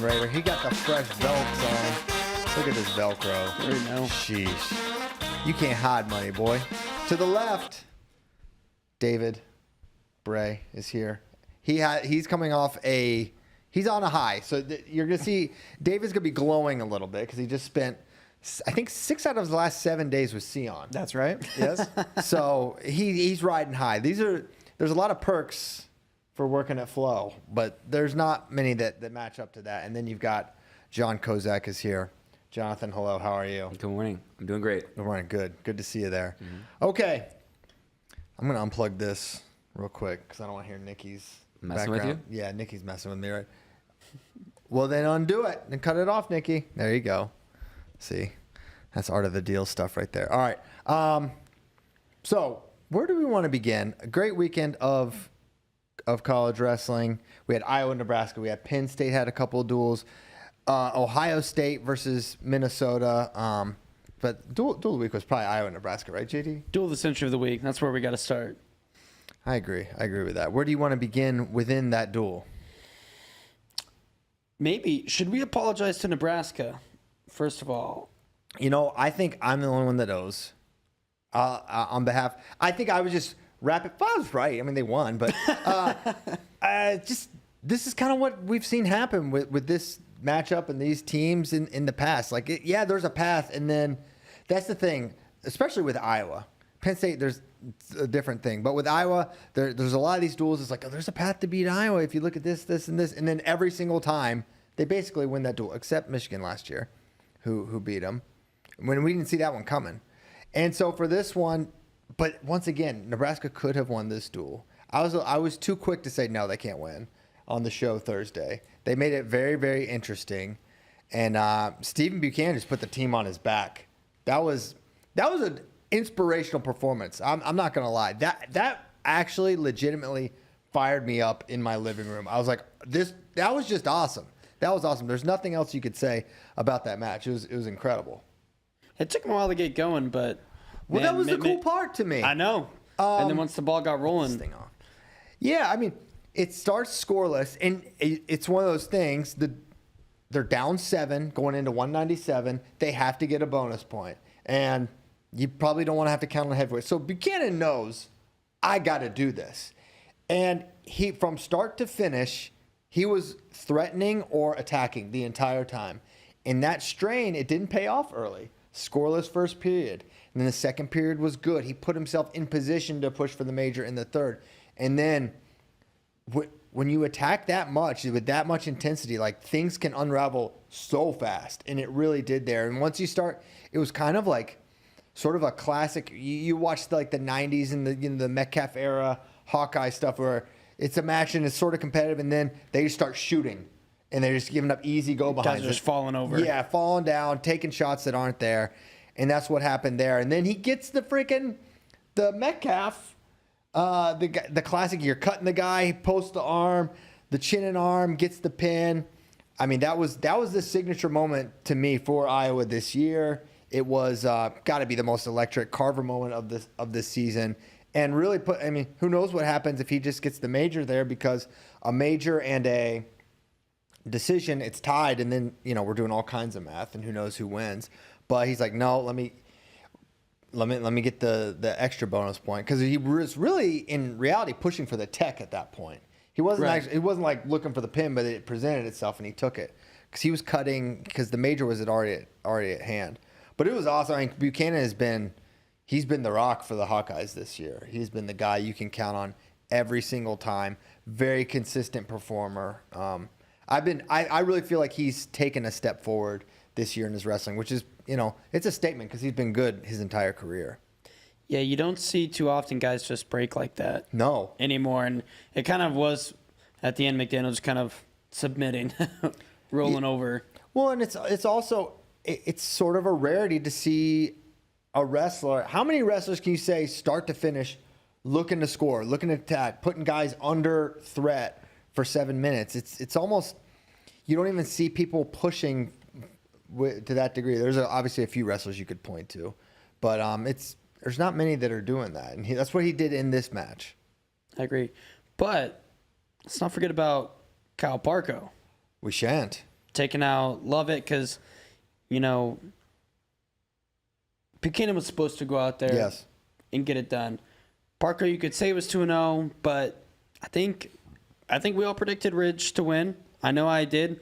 right here. He got the fresh Velcro on. Look at this Velcro. There we go. Sheesh. You can't hide money, boy. To the left, David Bray is here. He's coming off he's on a high. So you're going to see David's going to be glowing a little bit because he just spent, I think, 6 out of the last 7 days with Sion. That's right. Yes. So he's riding high. There's a lot of perks for working at Flow, but there's not many that match up to that. And then you've got John Kozak is here. Jonathan, hello. How are you? Good morning. I'm doing great. Good morning. Good to see you there. Mm-hmm. Okay. I'm going to unplug this real quick because I don't want to hear Nikki's Messing background. with you? Yeah, Nikki's messing with me, right? Well, then undo it and cut it off, Nikki. There you go. See, that's art of the deal stuff right there. All right. So where do we want to begin? A great weekend of college wrestling. We had Iowa, Nebraska. We had Penn State had a couple of duels. Ohio State versus Minnesota. But duel of the week was probably Iowa, Nebraska, right, JD? Duel of the century of the week. That's where we got to start. I agree with that. Where do you want to begin within that duel? Maybe. Should we apologize to Nebraska, first of all? You know, I think I'm the only one that owes. On behalf, I think I was just rapid. Well, I was right. I mean, they won, but this is kind of what we've seen happen with this matchup and these teams in the past. Like, there's a path, and then that's the thing, especially with Iowa. Penn State, there's a different thing, but with Iowa, there's a lot of these duels. It's like, oh, there's a path to beat Iowa if you look at this, and this, and then every single time they basically win that duel, except Michigan last year, who beat them when we didn't see that one coming. And so for this one, but once again, Nebraska could have won this duel. I was too quick to say no, they can't win on the show Thursday. They made it very, very interesting, and Stephen Buchanan just put the team on his back. That was an inspirational performance. I'm not gonna lie. That actually legitimately fired me up in my living room. I was like, that was just awesome. That was awesome. There's nothing else you could say about that match. It was incredible. It took him a while to get going, but Well, that was the cool part to me. I know. And then once the ball got rolling, This thing off. Yeah, I mean, it starts scoreless, and it's one of those things. They're down 7 going into 197. They have to get a bonus point, and you probably don't want to have to count on heavyweight. So Buchanan knows I got to do this, and he from start to finish, he was threatening or attacking the entire time. In that strain, it didn't pay off early. Scoreless first period. And then the second period was good. He put himself in position to push for the major in the third. And then when you attack that much, with that much intensity, like, things can unravel so fast. And it really did there. And once you start, it was kind of like sort of a classic. You watched like the 90s and the Metcalf era Hawkeye stuff where it's a match and it's sort of competitive. And then they just start shooting. And they're just giving up easy go behind. guys are just falling over. Yeah, falling down, taking shots that aren't there. And that's what happened there. And then he gets the Metcalf, the classic, you're cutting the guy, he posts the arm, the chin and arm, gets the pin. I mean, that was the signature moment to me for Iowa this year. It was got to be the most electric Carver moment of this season. And really who knows what happens if he just gets the major there, because a major and a decision, it's tied, and then we're doing all kinds of math, and who knows who wins. But he's like, no, let me get the extra bonus point, because he was really in reality pushing for the tech at that point. He wasn't he wasn't like looking for the pin, but it presented itself and he took it because he was cutting, because the major was already at hand. But it was awesome. I mean, Buchanan he's been the rock for the Hawkeyes this year. He's been the guy you can count on every single time. Very consistent performer. I really feel like he's taken a step forward this year in his wrestling, which is, it's a statement because he's been good his entire career. Yeah, you don't see too often guys just break like that. No. Anymore. And it kind of was, at the end, McDaniels kind of submitting, rolling over. Well, and it's also, it's sort of a rarity to see a wrestler. How many wrestlers can you say start to finish looking to score, looking to attack, putting guys under threat for 7 minutes? It's almost, you don't even see people pushing to that degree. There's obviously a few wrestlers you could point to, but there's not many that are doing that, and that's what he did in this match. I agree, but let's not forget about Kyle Parko. We shan't. taking out Lovett because, Buchanan was supposed to go out there and get it done. Parker, you could say was 2-0, but I think we all predicted Ridge to win. I know I did.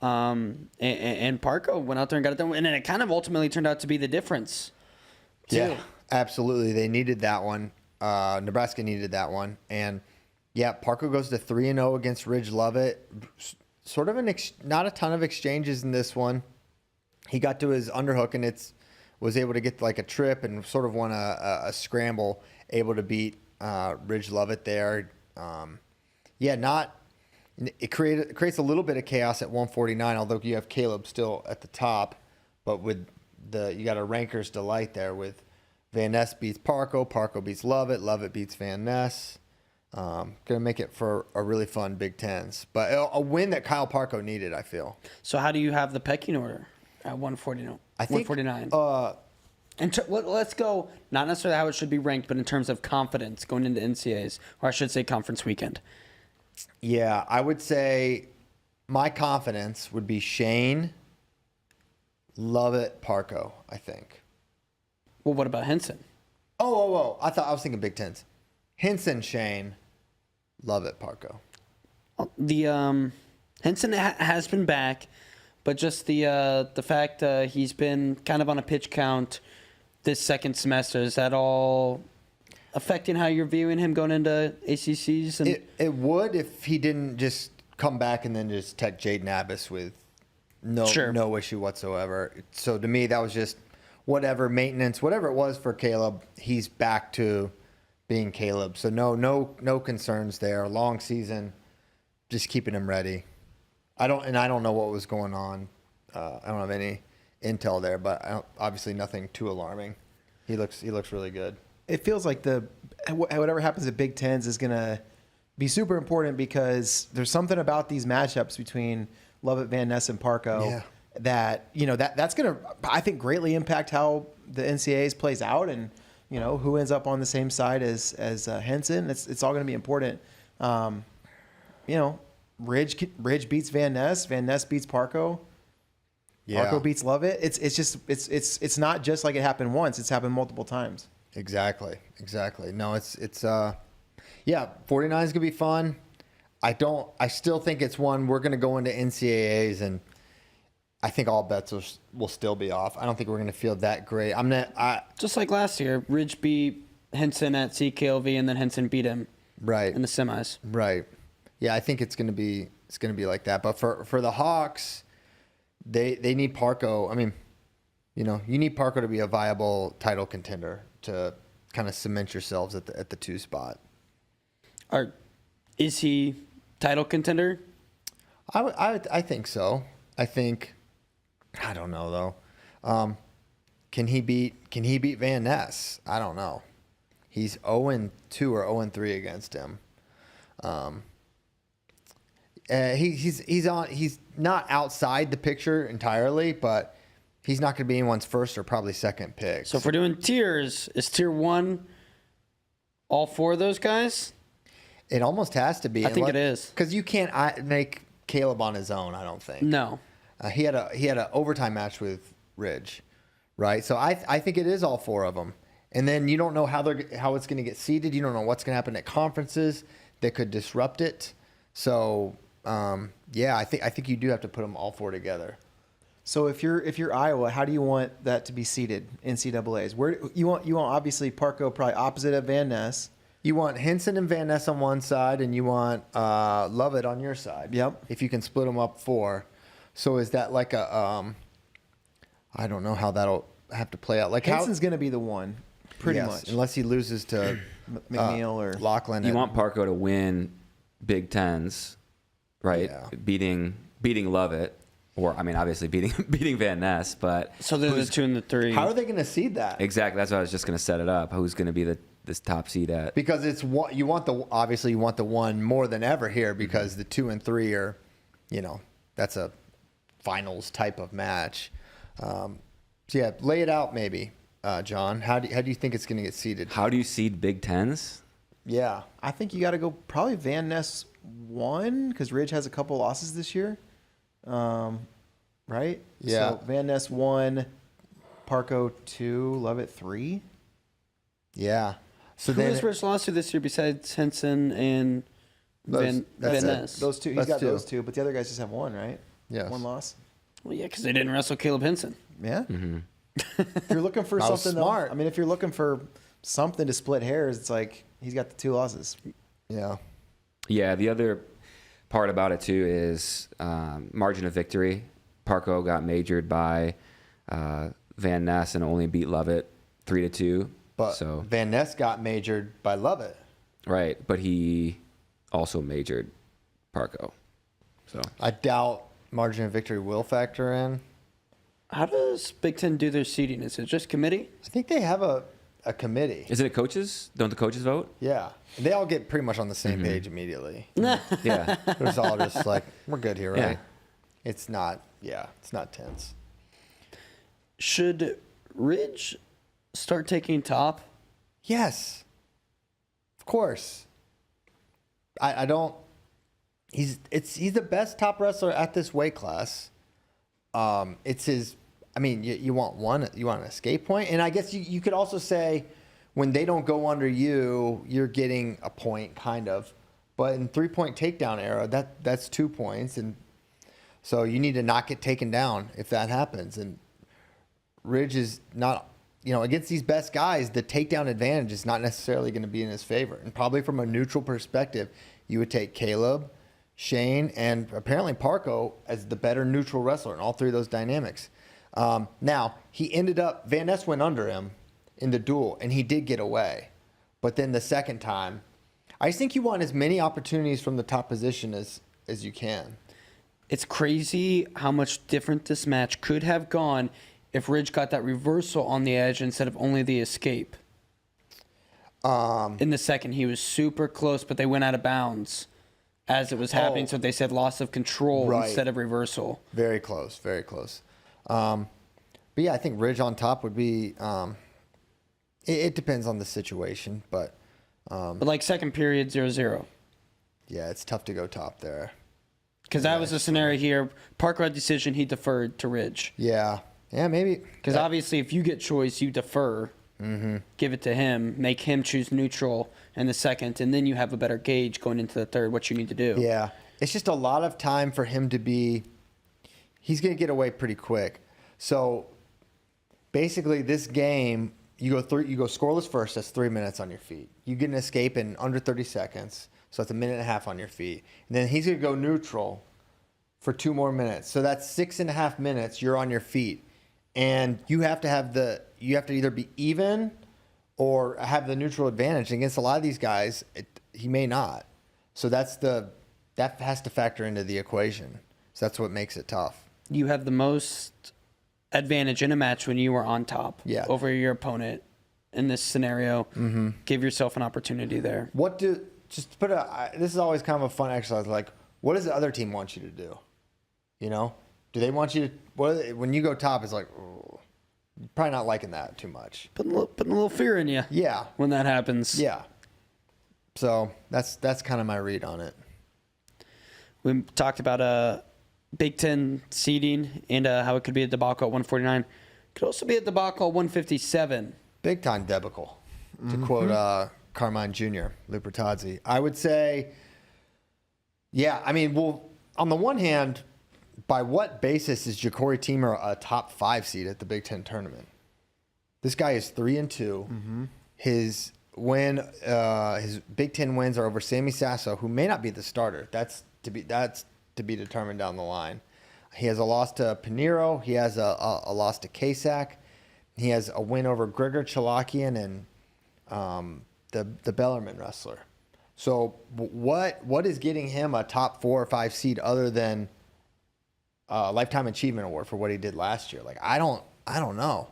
And Parker went out there and got it done. And then it kind of ultimately turned out to be the difference, too. Yeah, absolutely. They needed that one. Nebraska needed that one. And, yeah, Parker goes to 3-0 against Ridge Lovett. Sort of not a ton of exchanges in this one. He got to his underhook and was able to get like a trip and sort of won a scramble, able to beat Ridge Lovett there. It creates a little bit of chaos at 149, although you have Caleb still at the top, but with you got a ranker's delight there with Van Ness beats Parco beats Lovett beats Van Ness. Gonna make it for a really fun Big Tens, but a win that Kyle Parco needed, I feel. So how do you have the pecking order at 149? I think 149. Let's go, not necessarily how it should be ranked, but in terms of confidence going into NCAAs, or I should say conference weekend. Yeah, I would say my confidence would be Shane, Lovett, Parco, I think. Well, what about Henson? Oh. I was thinking Big Tens. Henson, Shane, Lovett, Parco. The Henson has been back, but just the fact he's been kind of on a pitch count this second semester, is that all affecting how you're viewing him going into ACCs? And it would if he didn't just come back and then just tech Jaden Abbas with no issue whatsoever. So to me, that was just whatever maintenance, whatever it was for Caleb. He's back to being Caleb. So no concerns there. Long season, just keeping him ready. I don't know what was going on. I don't have any intel there, but obviously nothing too alarming. He looks really good. It feels like whatever happens at Big Tens is going to be super important because there's something about these matchups between Lovett, Van Ness, and Parco that that's going to, I think, greatly impact how the NCAAs plays out and who ends up on the same side as Henson. It's all going to be important. Ridge beats Van Ness beats Parco. Yeah. Parco beats Lovett. It's not just like it happened once. It's happened multiple times. Exactly. No, 49 is gonna be fun. I still think it's one we're gonna go into NCAAs and I think all bets will still be off. I don't think we're gonna feel that great. Just like last year, Ridge beat Henson at CKLV and then Henson beat him in the semis. Right. Yeah, I think it's gonna be like that. But for the Hawks, they need Parco. I mean, you need Parco to be a viable title contender to kind of cement yourselves at the 2 spot. Is he title contender? I think so. I don't know though. Can he beat Van Ness? I don't know. He's 0-2 or 0-3 against him. He's not outside the picture entirely, but he's not going to be anyone's first or probably second pick. So if we're doing tiers, is tier 1 all 4 of those guys? It almost has to be. I think it is. Because you can't make Caleb on his own, I don't think. No. He had an overtime match with Ridge, right? So I think it is all 4 of them. And then you don't know how it's going to get seeded. You don't know what's going to happen at conferences that could disrupt it. So I think you do have to put them all 4 together. So if you're Iowa, how do you want that to be seeded? NCAAs. Where you want obviously Parco probably opposite of Van Ness. You want Henson and Van Ness on one side, and you want Lovett on your side. Yep. If you can split them up 4. So is that like a I don't know how that'll have to play out. Like Henson's going to be the one, pretty much, unless he loses to McNeil or Lachlan. You want Parco to win Big Tens, right? Yeah. Beating Lovett, or I mean, obviously beating Van Ness, but so they're the 2 and the 3. How are they going to seed that? Exactly. That's what I was just going to set it up. Who's going to be this top seed at? Because you want the one more than ever here because the 2 and 3 are, that's a finals type of match. So yeah, lay it out maybe, John. How do you think it's going to get seeded? How do you seed Big Tens? Yeah, I think you got to go probably Van Ness 1 because Ridge has a couple losses this year. right? Yeah. So Van Ness 1, Parco 2, Lovett 3. Yeah. So Who then has Rich lost to this year besides Henson and Van Ness? Those two. He's That's got two. those two, but the other guys just have one, right? Yes. One loss. Well, yeah, because they didn't wrestle Caleb Henson. Yeah. If you're looking for That was something, smart. I mean, if you're looking for something to split hairs, it's like he's got the 2 losses. Yeah. Yeah, the other part about it too is margin of victory. Parco got majored by Van Ness and only beat Lovett 3-2. But so Van Ness got majored by Lovett. right, but he also majored Parco. So I doubt margin of victory will factor in. How does Big Ten do their seeding? Is it just committee? I think they have a committee. is it a coaches? Don't the coaches vote? Yeah. They all get pretty much on the same page immediately. Yeah. It's all just like, we're good here, right? Yeah. It's not tense. Should Ridge start taking top? Yes. Of course. I don't. He's the best top wrestler at this weight class. It's his. I mean, you want an escape point, and I guess you could also say when they don't go under you, you're getting a point, kind of. But in 3-point takedown era, that's 2 points, and so you need to not get taken down if that happens. And Ridge is not. Against these best guys, the takedown advantage is not necessarily going to be in his favor. And probably from a neutral perspective, you would take Caleb, Shane, and apparently Parco as the better neutral wrestler in all 3 of those dynamics. Now, Van Ness went under him in the duel, and he did get away. But then the second time, I just think you want as many opportunities from the top position as you can. It's crazy how much different this match could have gone if Ridge got that reversal on the edge instead of only the escape. In the second, he was super close, but they went out of bounds as it was happening. So they said loss of control instead of reversal. Very close, very close. But yeah, I think Ridge on top would be. It depends on the situation, but But like second period, 0-0. yeah, it's tough to go top there. Because that was the scenario here. Parker had decision, he deferred to Ridge. Yeah, maybe. Because obviously, if you get choice, you defer. Give it to him, make him choose neutral in the second, and then you have a better gauge going into the third what you need to do. Yeah, it's just a lot of time for him to be. He's going to get away pretty quick. So basically, this game, you go scoreless first. That's 3 minutes on your feet. You get an escape in under 30 seconds, so that's a minute and a half on your feet. And then he's going to go neutral for 2 more minutes. So that's 6.5 minutes. You're on your feet, and you have to either be even or have the neutral advantage. Against a lot of these guys, he may not. So that has to factor into the equation. So that's what makes it tough. You have the most advantage in a match when you are on top over your opponent in this scenario. Give yourself an opportunity there. This is always kind of a fun exercise. Like, what does the other team want you to do? Do they want you to, when you go top, it's like, oh, probably not liking that too much. Putting a little fear in you. Yeah. When that happens. Yeah. So that's kind of my read on it. We talked about Big Ten seeding and how it could be a debacle at 149. Could also be a debacle at 157. Big time debacle, to quote Carmine Jr., Lupertazzi. I would say, yeah, I mean, well, on the one hand, by what basis is Ja'Cory Teamer a top 5 seed at the Big Ten tournament? This guy is 3-2. His Big Ten wins are over Sammy Sasso, who may not be the starter. That's to be determined down the line. He has a loss to Pinheiro. He has a loss to Kasak. He has a win over Grigor Chalakian and the Bellarmine wrestler. So what is getting him a top 4 or 5 seed other than Lifetime Achievement Award for what he did last year? Like, I don't know.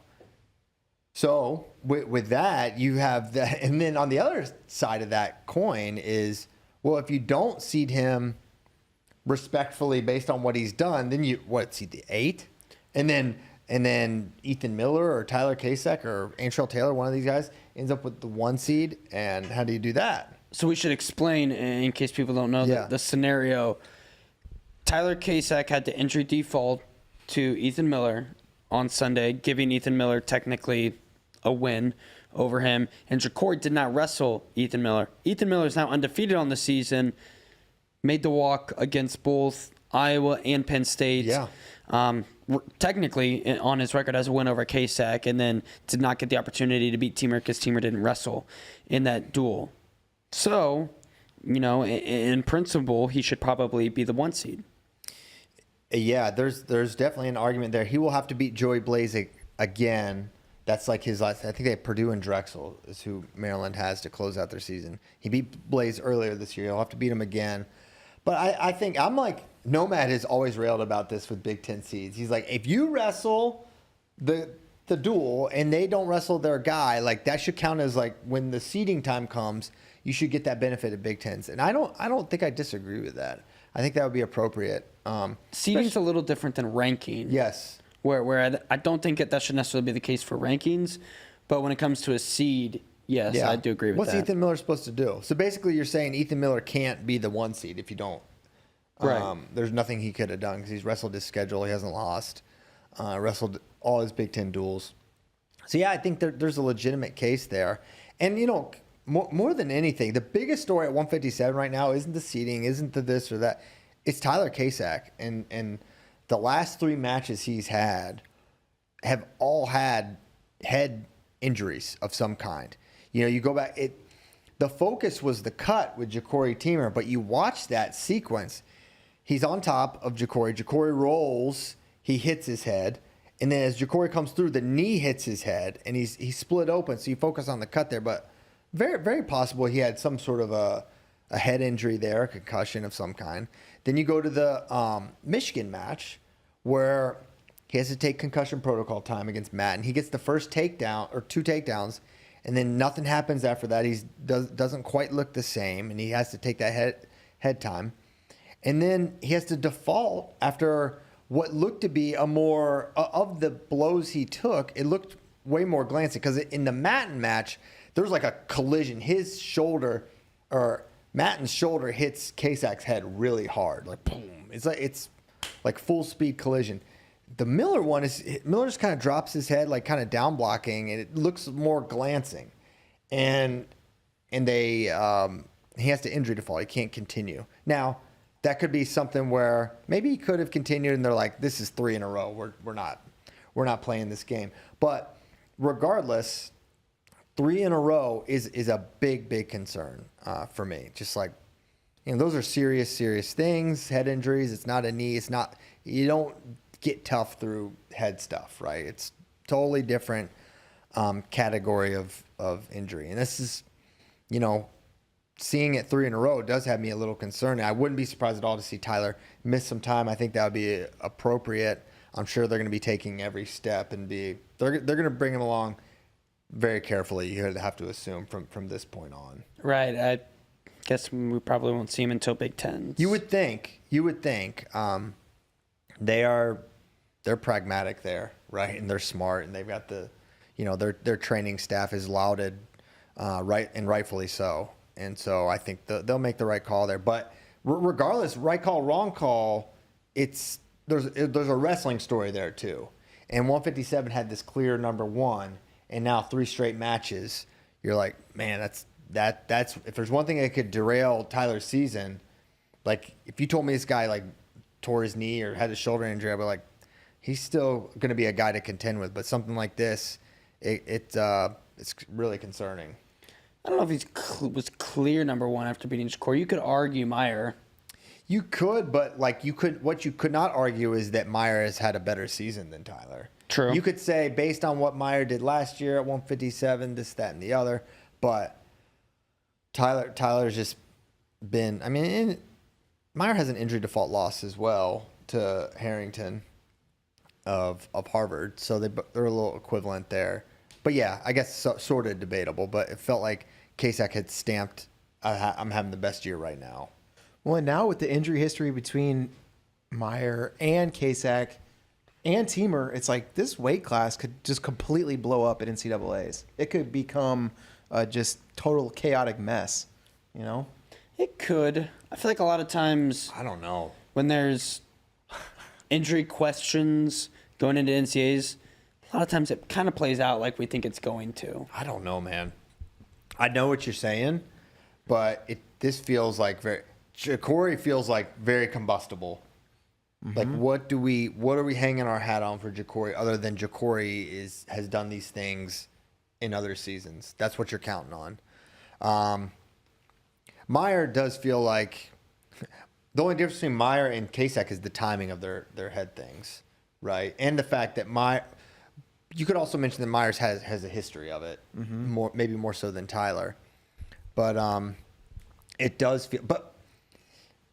So with that, you have that, and then on the other side of that coin is, well, if you don't seed him respectfully based on what he's done, then seed the 8, and then Ethan Miller or Tyler Kasek or Antrell Taylor, one of these guys, ends up with the 1 seed, and how do you do that? So we should explain, in case people don't know, the scenario. Tyler Kasek had to injury default to Ethan Miller on Sunday, giving Ethan Miller technically a win over him. And Jacory did not wrestle Ethan Miller. Ethan Miller is now undefeated on the season, made the walk against both Iowa and Penn State. Yeah. Technically on his record as a win over K-Sac, and then did not get the opportunity to beat Teamer because Teamer didn't wrestle in that duel. So, in principle, he should probably be the 1 seed. Yeah, there's definitely an argument there. He will have to beat Joey Blaze again. That's like his last. I think they have Purdue and Drexel is who Maryland has to close out their season. He beat Blaze earlier this year. He'll have to beat him again. But I think I'm like Nomad has always railed about this with Big Ten seeds. He's like, if you wrestle the duel and they don't wrestle their guy, like that should count as like when the seeding time comes, you should get that benefit of Big Tens. And I don't think I disagree with that. I think that would be appropriate. Seeding's a little different than ranking. Yes. Where I don't think that should necessarily be the case for rankings, but when it comes to a seed, yes, yeah. I do agree with What's that. What's Ethan Miller supposed to do? So basically you're saying Ethan Miller can't be the 1 seed if you don't. Right. There's nothing he could have done because he's wrestled his schedule. He hasn't lost. Wrestled all his Big Ten duels. So, yeah, I think there's a legitimate case there. And, more than anything, the biggest story at 157 right now isn't the seeding, isn't the this or that. It's Tyler K-Sac. And the last 3 matches he's had have all had head injuries of some kind. You go back. The focus was the cut with Jacory Teamer, but you watch that sequence. He's on top of Jacory. Jacory rolls. He hits his head. And then as Jacory comes through, the knee hits his head, and he's split open. So you focus on the cut there. But very, very possible he had some sort of a head injury there, a concussion of some kind. Then you go to the Michigan match where he has to take concussion protocol time against Matt. And he gets the first takedown or 2 takedowns. And then nothing happens after that. He doesn't quite look the same, and he has to take that head time. And then he has to default after what looked to be a more of the blows he took. It looked way more glancing because in the Matten match, there was like a collision. His shoulder or Matten's shoulder hits K-Sac's head really hard, like boom. It's like full speed collision. The Miller one Miller just kind of drops his head, like kind of down blocking, and it looks more glancing. And he has to injury default. He can't continue. Now, that could be something where maybe he could have continued, and they're like, "This is 3 in a row. We're not playing this game." But regardless, 3 in a row is a big concern for me. Just like those are serious things. Head injuries. It's not a knee. It's not. You don't get tough through head stuff, right? It's totally different category of injury. And this is, seeing it 3 in a row does have me a little concerned. I wouldn't be surprised at all to see Tyler miss some time. I think that would be appropriate. I'm sure they're going to be taking every step and they're going to bring him along very carefully. You have to assume from this point on. Right. I guess we probably won't see him until Big Ten. You would think. They're pragmatic there, right? And they're smart, and they've got their training staff is lauded, right, and rightfully so. And so I think they'll make the right call there. But regardless, right call, wrong call, there's a wrestling story there too. And 157 had this clear number 1, and now 3 straight matches. You're like, man, that's if there's one thing that could derail Tyler's season, like if you told me this guy like tore his knee or had a shoulder injury, I'd be like, he's still going to be a guy to contend with. But something like this, it's really concerning. I don't know if he was clear number 1 after beating Jacory. You could argue Meyer. You could, but what you could not argue is that Meyer has had a better season than Tyler. True. You could say based on what Meyer did last year at 157, this, that, and the other. But Tyler's just been. I mean, Meyer has an injury default loss as well to Harrington of Harvard, so they're a little equivalent there. But yeah, I guess sort of debatable. But it felt like K-Sac had stamped, I'm having the best year right now. Well, and now with the injury history between Meyer and K-Sac and Teamer, it's like this weight class could just completely blow up at NCAAs. It could become a just total chaotic mess, It could. I feel like a lot of times, I don't know. when there's injury questions going into NCAAs, a lot of times it kind of plays out like we think it's going to. I don't know, man. I know what you're saying, but this feels like Ja'Cory feels like very combustible. Mm-hmm. Like what are we hanging our hat on for Ja'Cory other than Ja'Cory has done these things in other seasons? That's what you're counting on. Meyer does feel like the only difference between Meyer and Kasek is the timing of their head things, right? And the fact that you could also mention that Myers has a history of it, maybe more so than Tyler. But it does feel. But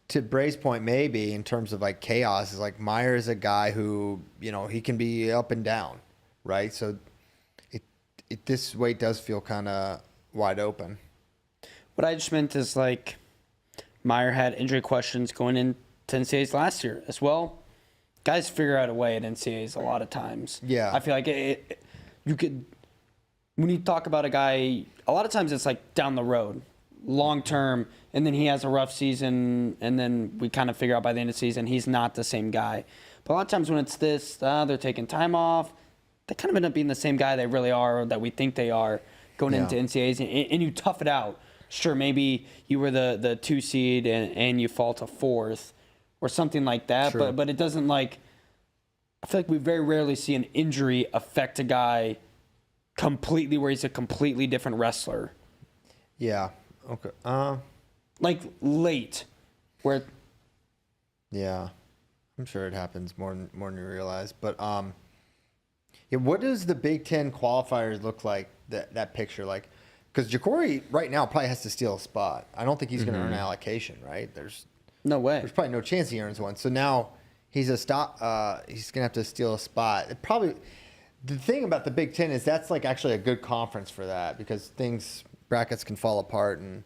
to Bray's point, maybe in terms of like chaos, is like Meyer is a guy who he can be up and down, right? So this weight does feel kind of wide open. What I just meant is like Meyer had injury questions going into NCAAs last year as well. Guys figure out a way at NCAAs a lot of times. Yeah. I feel like you could, when you talk about a guy, a lot of times it's like down the road, long term, and then he has a rough season, and then we kind of figure out by the end of the season he's not the same guy. But a lot of times when it's this, they're taking time off, they kind of end up being the same guy they really are, or that we think they are going into NCAAs, and you tough it out. Sure, maybe you were the 2 seed and you fall to 4th. Or something like that, but it doesn't I feel like we very rarely see an injury affect a guy completely where he's a completely different wrestler. Yeah. Okay. Like late, where. Yeah, I'm sure it happens more than you realize. But what does the Big Ten qualifiers look like? That picture, like, because Ja'Cory right now probably has to steal a spot. I don't think he's going to earn allocation. Right? No way. There's probably no chance he earns one. So now he's he's gonna have to steal a spot. The thing about the Big Ten is that's like actually a good conference for that because brackets can fall apart and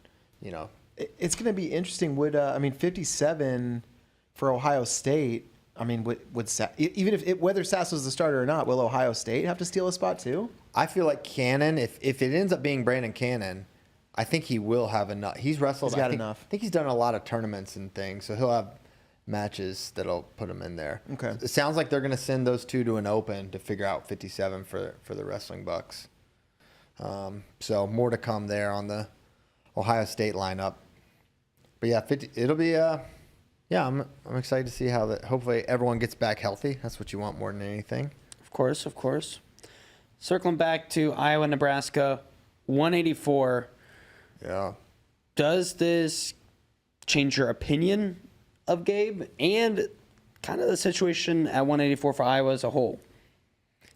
It's gonna be interesting. Would 57 for Ohio State? I mean, even if whether Sasso's the starter or not, will Ohio State have to steal a spot too? I feel like Cannon, if it ends up being Brandon Cannon, I think he will have enough. He's wrestled. He's got enough. I think he's done a lot of tournaments and things, so he'll have matches that'll put him in there. Okay. It sounds like they're going to send those two to an open to figure out 57 for the wrestling Bucks. So more to come there on the Ohio State lineup. But yeah, it'll be I'm excited to see how that. Hopefully everyone gets back healthy. That's what you want more than anything. Of course. Circling back to Iowa, Nebraska, 184. Yeah. Does this change your opinion of Gabe and kind of the situation at 184 for Iowa as a whole?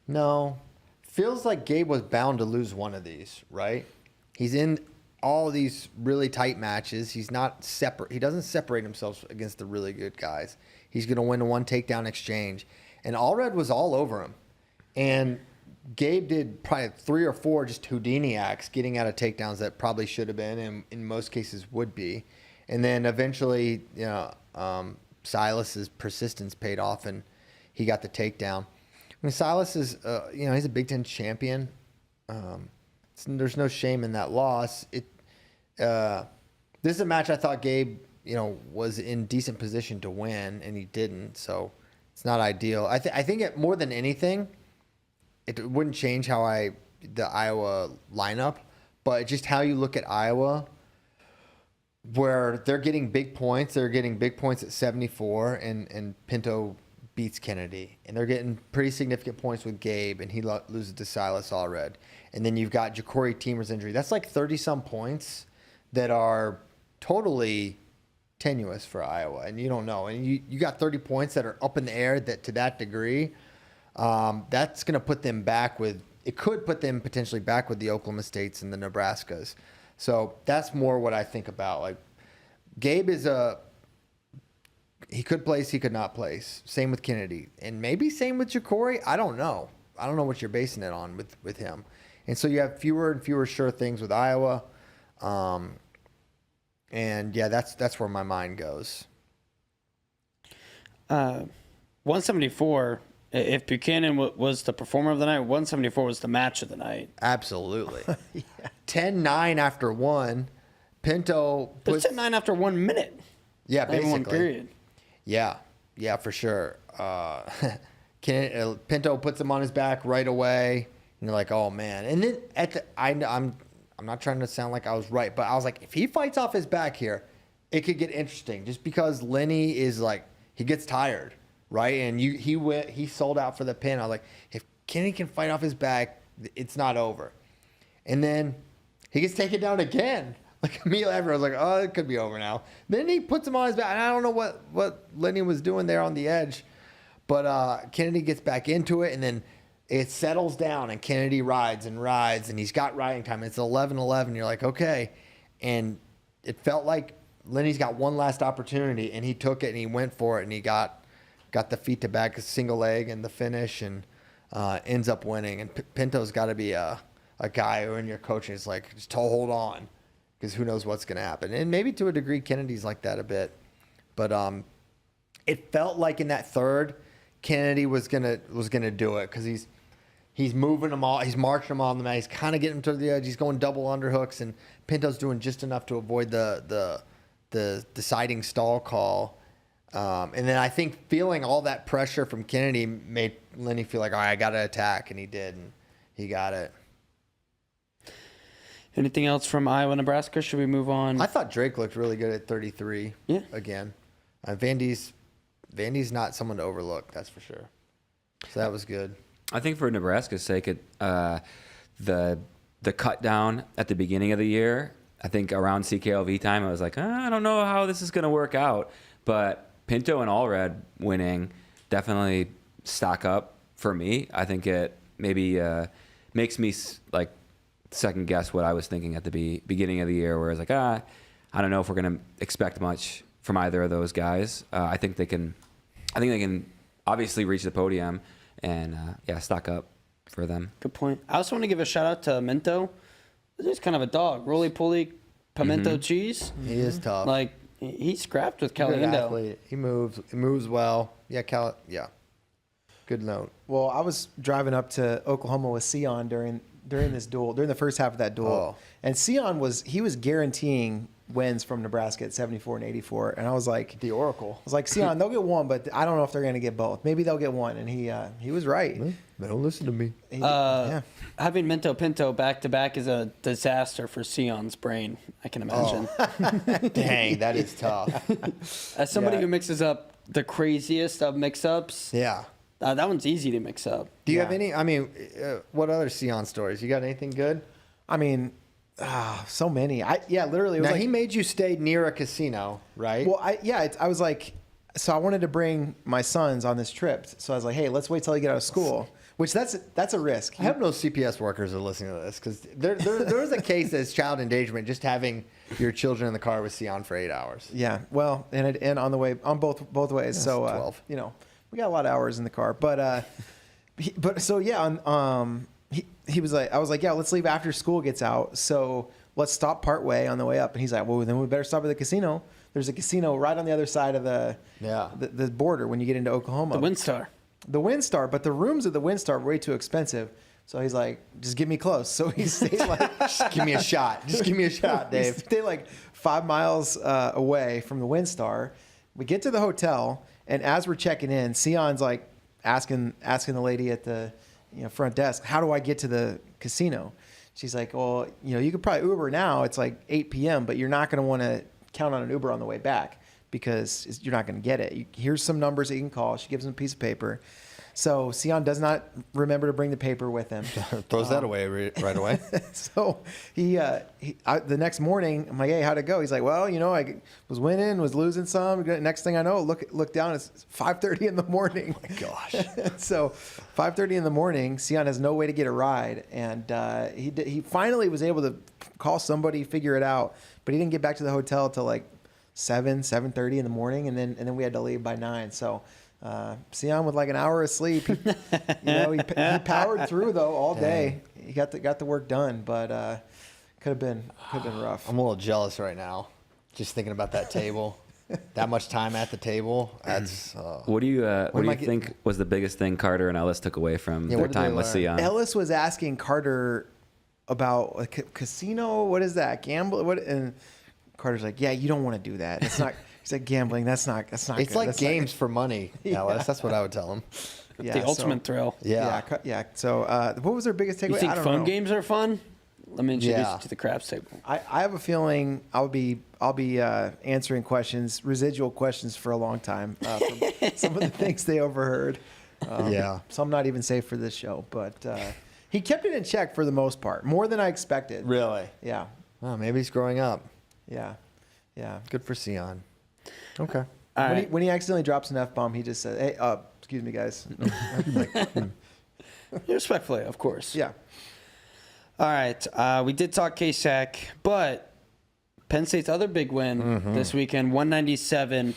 No. Feels like Gabe was bound to lose one of these, right? He's in all of these really tight matches. He's not separate. He doesn't separate himself against the really good guys. He's going to win a one takedown exchange. And Allred was all over him. And Gabe did probably 3 or 4 just Houdini acts, getting out of takedowns that probably should have been, and in most cases would be. And then eventually, Silas's persistence paid off, and he got the takedown. I mean, Silas is, he's a Big Ten champion. There's no shame in that loss. This is a match I thought Gabe, was in decent position to win, and he didn't. So it's not ideal. I think more than anything, it wouldn't change the Iowa lineup, but just how you look at Iowa, where they're getting big points. They're getting big points at 74, and Pinto beats Kennedy. And they're getting pretty significant points with Gabe, and he loses to Silas Allred. And then you've got Ja'Cory Teamer's injury. That's like 30-some points that are totally tenuous for Iowa, and you don't know. And you got 30 points that are up in the air to that degree. That's going to put them back it could put them potentially back with the Oklahoma States and the Nebraskas. So that's more what I think about. Like, Gabe he could place, he could not place. Same with Kennedy. And maybe same with Ja'Cory. I don't know. I don't know what you're basing it on with him. And so you have fewer and fewer sure things with Iowa. And yeah, that's where my mind goes. 174. If Buchanan was the performer of the night, 174 was the match of the night. Absolutely. 10-9 after 1. Pinto puts 10-9 after 1 minute. Yeah, basically. 1 period. Yeah, for sure. Pinto puts him on his back right away. And you're like, oh, man. And then I'm not trying to sound like I was right, but I was like, if he fights off his back here, it could get interesting just because Lenny is like, he gets tired, right? And he sold out for the pin. I was like, if Kennedy can fight off his back, it's not over. And then he gets taken down again. Like immediately after, I was like, oh, it could be over now. Then he puts him on his back. And I don't know what Lenny was doing there on the edge. But Kennedy gets back into it, and then it settles down, and Kennedy rides, and he's got riding time. It's 11-11. You're like, okay. And it felt like Lenny's got one last opportunity, and he took it, and he went for it, and he got the feet to back, a single leg, and the finish, and ends up winning. And Pinto's got to be a guy who in your coaching is like, just hold on, because who knows what's going to happen. And maybe to a degree, Kennedy's like that a bit. But it felt like in that third, Kennedy was gonna do it because he's moving them all, he's marching them all on the mat, he's kind of getting them to the edge, he's going double underhooks, and Pinto's doing just enough to avoid the deciding stall call. And then I think feeling all that pressure from Kennedy made Lenny feel like, all right, I got to attack, and he did, and he got it. Anything else from Iowa, Nebraska? Should we move on? I thought Drake looked really good at 33. Yeah. Again, Vandy's not someone to overlook, that's for sure. So that was good. I think for Nebraska's sake, the cut down at the beginning of the year, I think around CKLV time, I was like, I don't know how this is going to work out. But Pinto and Allred winning definitely stock up for me. I think it maybe makes me like second guess what I was thinking at the beginning of the year, where I was like, I don't know if we're going to expect much from either of those guys. I think they can obviously reach the podium and stock up for them. Good point. I also want to give a shout out to Minto. He's kind of a dog. Roly-poly pimento cheese. He is tough. Like, he scrapped with Good Caliendo. athlete. He moves well. Yeah, good note. Well, I was driving up to Oklahoma with Sion during this duel, during the first half of that duel. And Sion was guaranteeing wins from Nebraska at 74 and 84. And I was like, the Oracle. I was like, Sion, they'll get one, but I don't know if they're going to get both. Maybe they'll get one. And he was right. They don't listen to me. Having Minto Pinto back-to-back is a disaster for Sion's brain, I can imagine. Dang, that is tough. As somebody who mixes up the craziest of mix-ups, Yeah. That one's easy to mix up. Do you have any? I mean, what other Sion stories? You got anything good? I mean, so many. Literally. It was Now like, he made you stay near a casino, right? Well, I was like, so I wanted to bring my sons on this trip. So I was like, hey, let's wait till they get out of school. Which that's a risk. I hope no CPS workers are listening to this because there is a case as child endangerment just having your children in the car with Sion for 8 hours. Yeah. Well, and on the way on both ways. That's so 12. We got a lot of hours in the car, but he was like, I was like, yeah, let's leave after school gets out. So let's stop part way on the way up. And he's like, well, then we better stop at the casino. There's a casino right on the other side of the border when you get into Oklahoma. The WinStar, but the rooms at the WinStar are way too expensive. So he's like, just get me close. So he stayed like, just give me a shot. Just give me a shot, Dave. He stayed like 5 miles away from the WinStar. We get to the hotel. And as we're checking in, Sion's like asking the lady at the front desk, how do I get to the casino? She's like, well, you could probably Uber now. It's like 8 p.m., but you're not going to want to count on an Uber on the way back because you're not going to get it. Here's some numbers that you can call. She gives him a piece of paper. So Sion does not remember to bring the paper with him. Throws that away right away. So the next morning, I'm like, hey, how'd it go? He's like, well, I was winning, was losing some. Next thing I know, look down, it's 5:30 in the morning. Oh my gosh. So 5:30 in the morning, Sion has no way to get a ride. And he finally was able to call somebody, figure it out. But he didn't get back to the hotel till like 7:30 in the morning. And then we had to leave by 9. So Sion with like an hour of sleep, he powered through though all day. He got the work done, but could have been rough. I'm a little jealous right now, just thinking about that table. That much time at the table. That's. What do you think was the biggest thing Carter and Ellis took away from their time with Sion? Ellis was asking Carter about a casino. What is that? Gamble? What? And Carter's like, yeah, you don't want to do that. It's not. He's like, gambling. That's not It's good. like That's games for money, Ellis. That's what I would tell him. Yeah, The ultimate thrill. Yeah. So, what was their biggest takeaway? You think I don't phone know. games are fun? Let me introduce Yeah. you to the craps table. I have a feeling I'll be answering residual questions for a long time. From some of the things they overheard. Some not even safe for this show, but he kept it in check for the most part, more than I expected. Really? Yeah. Oh, maybe he's growing up. Yeah. Good for Sion. Okay. When he accidentally drops an F-bomb, he just says, "Hey, excuse me, guys." Respectfully, of course. Yeah. All right. We did talk KSAC, but Penn State's other big win this weekend, 197.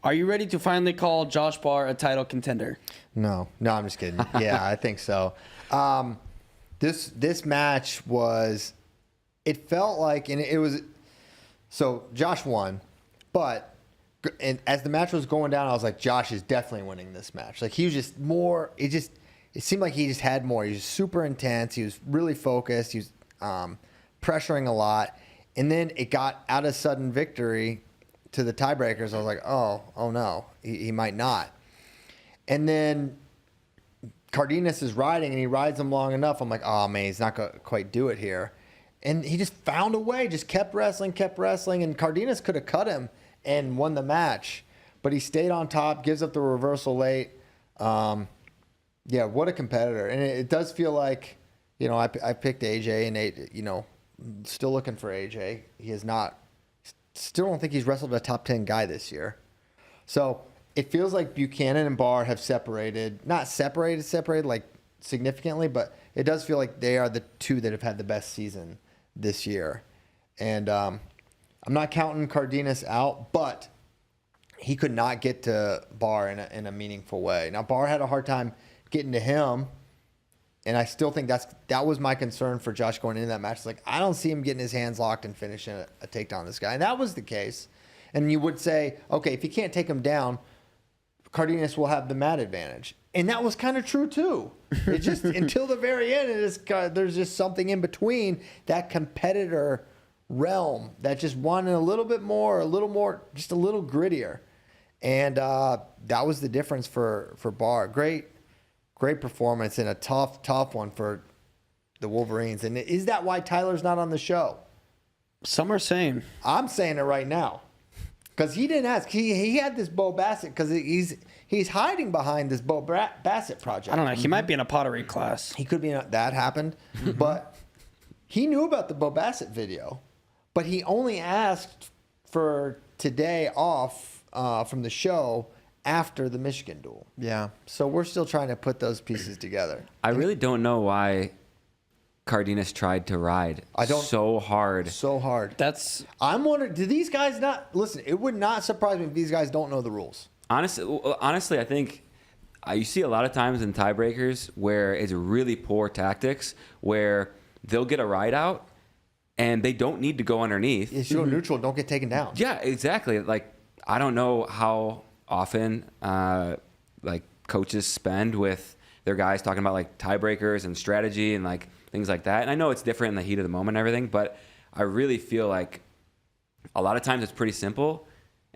Are you ready to finally call Josh Barr a title contender? No, I'm just kidding. Yeah, I think so. This match was, it felt like, and it was, so Josh won, but as the match was going down, I was like, Josh is definitely winning this match. Like, he was just more, it seemed like he just had more. He was super intense. He was really focused. He was pressuring a lot. And then it got out of sudden victory to the tiebreakers. I was like, oh no, he might not. And then Cardenas is riding, and he rides him long enough. I'm like, oh man, he's not going to quite do it here. And he just found a way, just kept wrestling. And Cardenas could have cut him and won the match. But he stayed on top, gives up the reversal late. Yeah, what a competitor. And it does feel like, I picked AJ, and still looking for AJ. He is not, still don't think he's wrestled a top 10 guy this year. So it feels like Buchanan and Barr have not separated like significantly, but it does feel like they are the two that have had the best season this year. And I'm not counting Cardenas out, but he could not get to Barr in a meaningful way. Now, Barr had a hard time getting to him, and I still think that was my concern for Josh going into that match. It's like, I don't see him getting his hands locked and finishing a takedown on this guy. And that was the case. And you would say, okay, if you can't take him down, Cardenas will have the mat advantage. And that was kind of true, too. It just, until the very end, there's just something in between that competitor realm that just wanted a little bit more, just a little grittier. And that was the difference for Barr. Great performance and a tough one for the Wolverines. And is that why Tyler's not on the show? Some are saying. I'm saying it right now. Because he didn't ask. He had this Bo Bassett because he's hiding behind this Bo Bassett project. I don't know. He might be in a pottery class. He could be that happened. But he knew about the Bo Bassett video. But he only asked for today off from the show after the Michigan duel. Yeah. So we're still trying to put those pieces together. I really don't know why Cardenas tried to ride so hard. So hard. I'm wondering, do these guys not listen? It would not surprise me if these guys don't know the rules. Honestly, I think you see a lot of times in tiebreakers where it's really poor tactics, where they'll get a ride out and they don't need to go underneath. It's go neutral, don't get taken down. Yeah, exactly. Like, I don't know how often like coaches spend with their guys talking about like tiebreakers and strategy and like things like that. And I know it's different in the heat of the moment and everything, but I really feel like a lot of times it's pretty simple,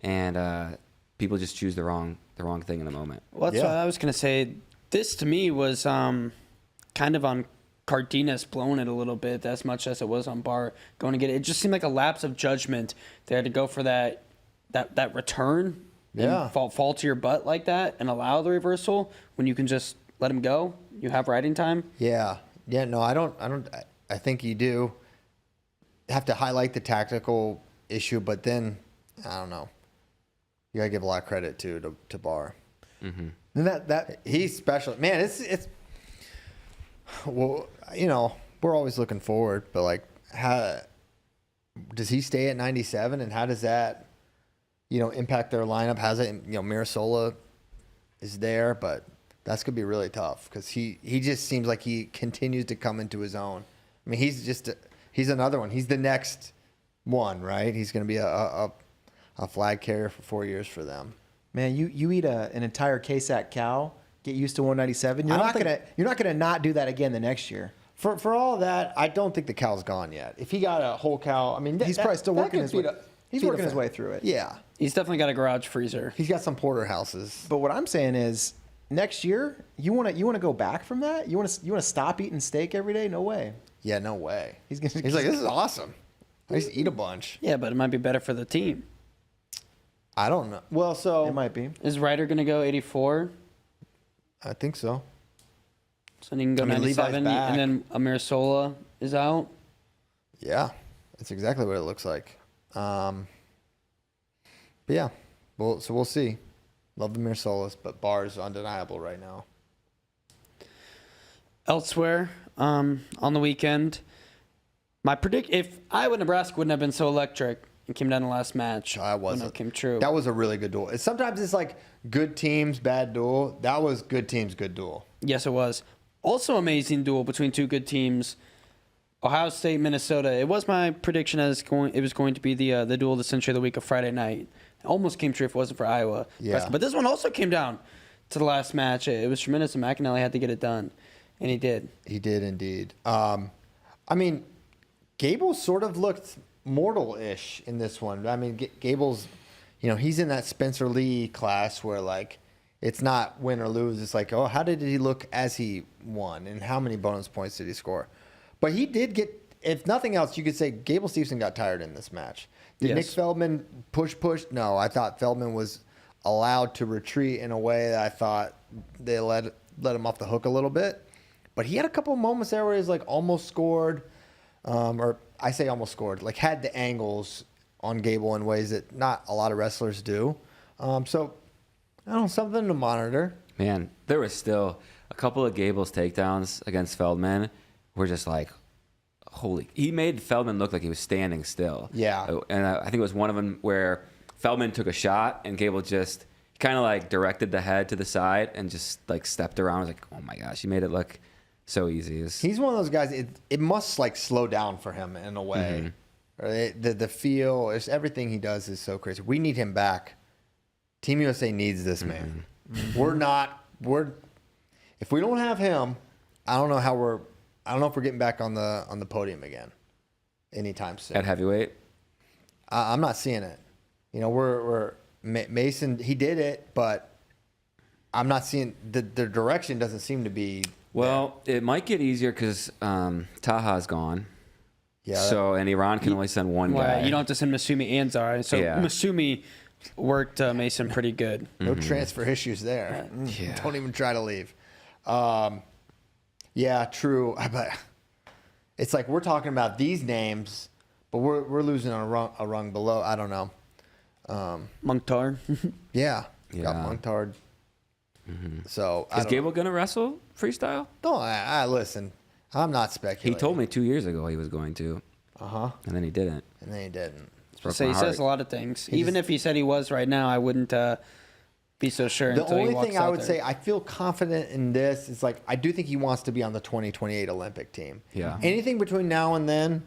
and people just choose the wrong thing in the moment. Well, that's what I was going to say. This to me was kind of on Cardenas blowing it a little bit, as much as it was on Barr going to get it. It just seemed like a lapse of judgment. They had to go for that return. Yeah. And fall to your butt like that and allow the reversal when you can just let him go. You have riding time. Yeah. No, I think you do have to highlight the tactical issue, but then I don't know. You gotta give a lot of credit to Barr. Mm-hmm. And that he's special, man. It's well, we're always looking forward, but like, how does he stay at 97, and how does that impact their lineup? How's it? Mirasola is there, but that's gonna be really tough because he just seems like he continues to come into his own. I mean, he's another one. He's the next one, right? He's gonna be a flag carrier for 4 years for them. Man, you eat an entire KSAC cow, get used to 197. You're not gonna not do that again the next year. For all that, I don't think the cow's gone yet. If he got a whole cow, I mean, he's probably still working his way. He's working his way through it. Yeah. He's definitely got a garage freezer. He's got some porterhouses. But what I'm saying is, next year, you want to go back from that? You want to stop eating steak every day? No way. Yeah, no way. He's like, this is awesome. I used to eat a bunch. Yeah, but it might be better for the team. I don't know. Well, so It might be. Is Ryder going to go 84? I think so. So then he can go Levi's 97, back. and then Amir Sola is out. Yeah, that's exactly what it looks like. But yeah, well, so we'll see. Love the Mirsolas, but Barr's undeniable right now. Elsewhere, on the weekend, if Iowa Nebraska wouldn't have been so electric and came down the last match, I wouldn't have came true. That was a really good duel. Sometimes it's like good teams, bad duel. That was good teams, good duel. Yes, it was. Also, amazing duel between two good teams. Ohio State, Minnesota. It was my prediction it was going to be the duel of the century of the week of Friday night. It almost came true if it wasn't for Iowa. Yeah. But this one also came down to the last match. It was tremendous, and McAnally had to get it done, and he did. He did indeed. I mean, Gable sort of looked mortal-ish in this one. I mean, Gable's, he's in that Spencer Lee class where, like, it's not win or lose. It's like, oh, how did he look as he won, and how many bonus points did he score? But he did get, if nothing else, you could say Gable Stevenson got tired in this match. Did Yes. Nick Feldman push? No, I thought Feldman was allowed to retreat in a way that I thought they let him off the hook a little bit. But he had a couple of moments there where he's like almost scored, or I say almost scored, like had the angles on Gable in ways that not a lot of wrestlers do. So, I don't know, something to monitor. Man, there was still a couple of Gable's takedowns against Feldman. We're just like, he made Feldman look like he was standing still. Yeah. And I think it was one of them where Feldman took a shot and Gable just kind of like directed the head to the side and just like stepped around. I was like, oh my gosh, he made it look so easy. He's one of those guys, it must like slow down for him in a way. Right? The feel, everything he does is so crazy. We need him back. Team USA needs this man. If we don't have him, I don't know if we're getting back on the podium again anytime soon. At heavyweight? I'm not seeing it. We're Mason. He did it, but I'm not seeing the direction. Doesn't seem to be. Well, it might get easier because Taha's gone. Yeah. So and Iran can only send one guy. You don't have to send Masumi and Zara. So Yeah. Masumi worked Mason pretty good. No transfer issues there. Yeah. Don't even try to leave. Yeah, true. But it's like we're talking about these names, but we're losing a rung below. I don't know. Mukhtar. Yeah. Yeah. Got Montard. So Is Gable going to wrestle freestyle? No, I listen. I'm not speculating. He told me 2 years ago he was going to. Uh-huh. And then he didn't. And then he didn't. Broke So my he heart. says a lot of things. Even if he said he was right now, I wouldn't be so sure The until he only walks thing I out would there. say, I feel confident in this. Is like, I do think he wants to be on the 2028 Olympic team. Yeah. Anything between now and then,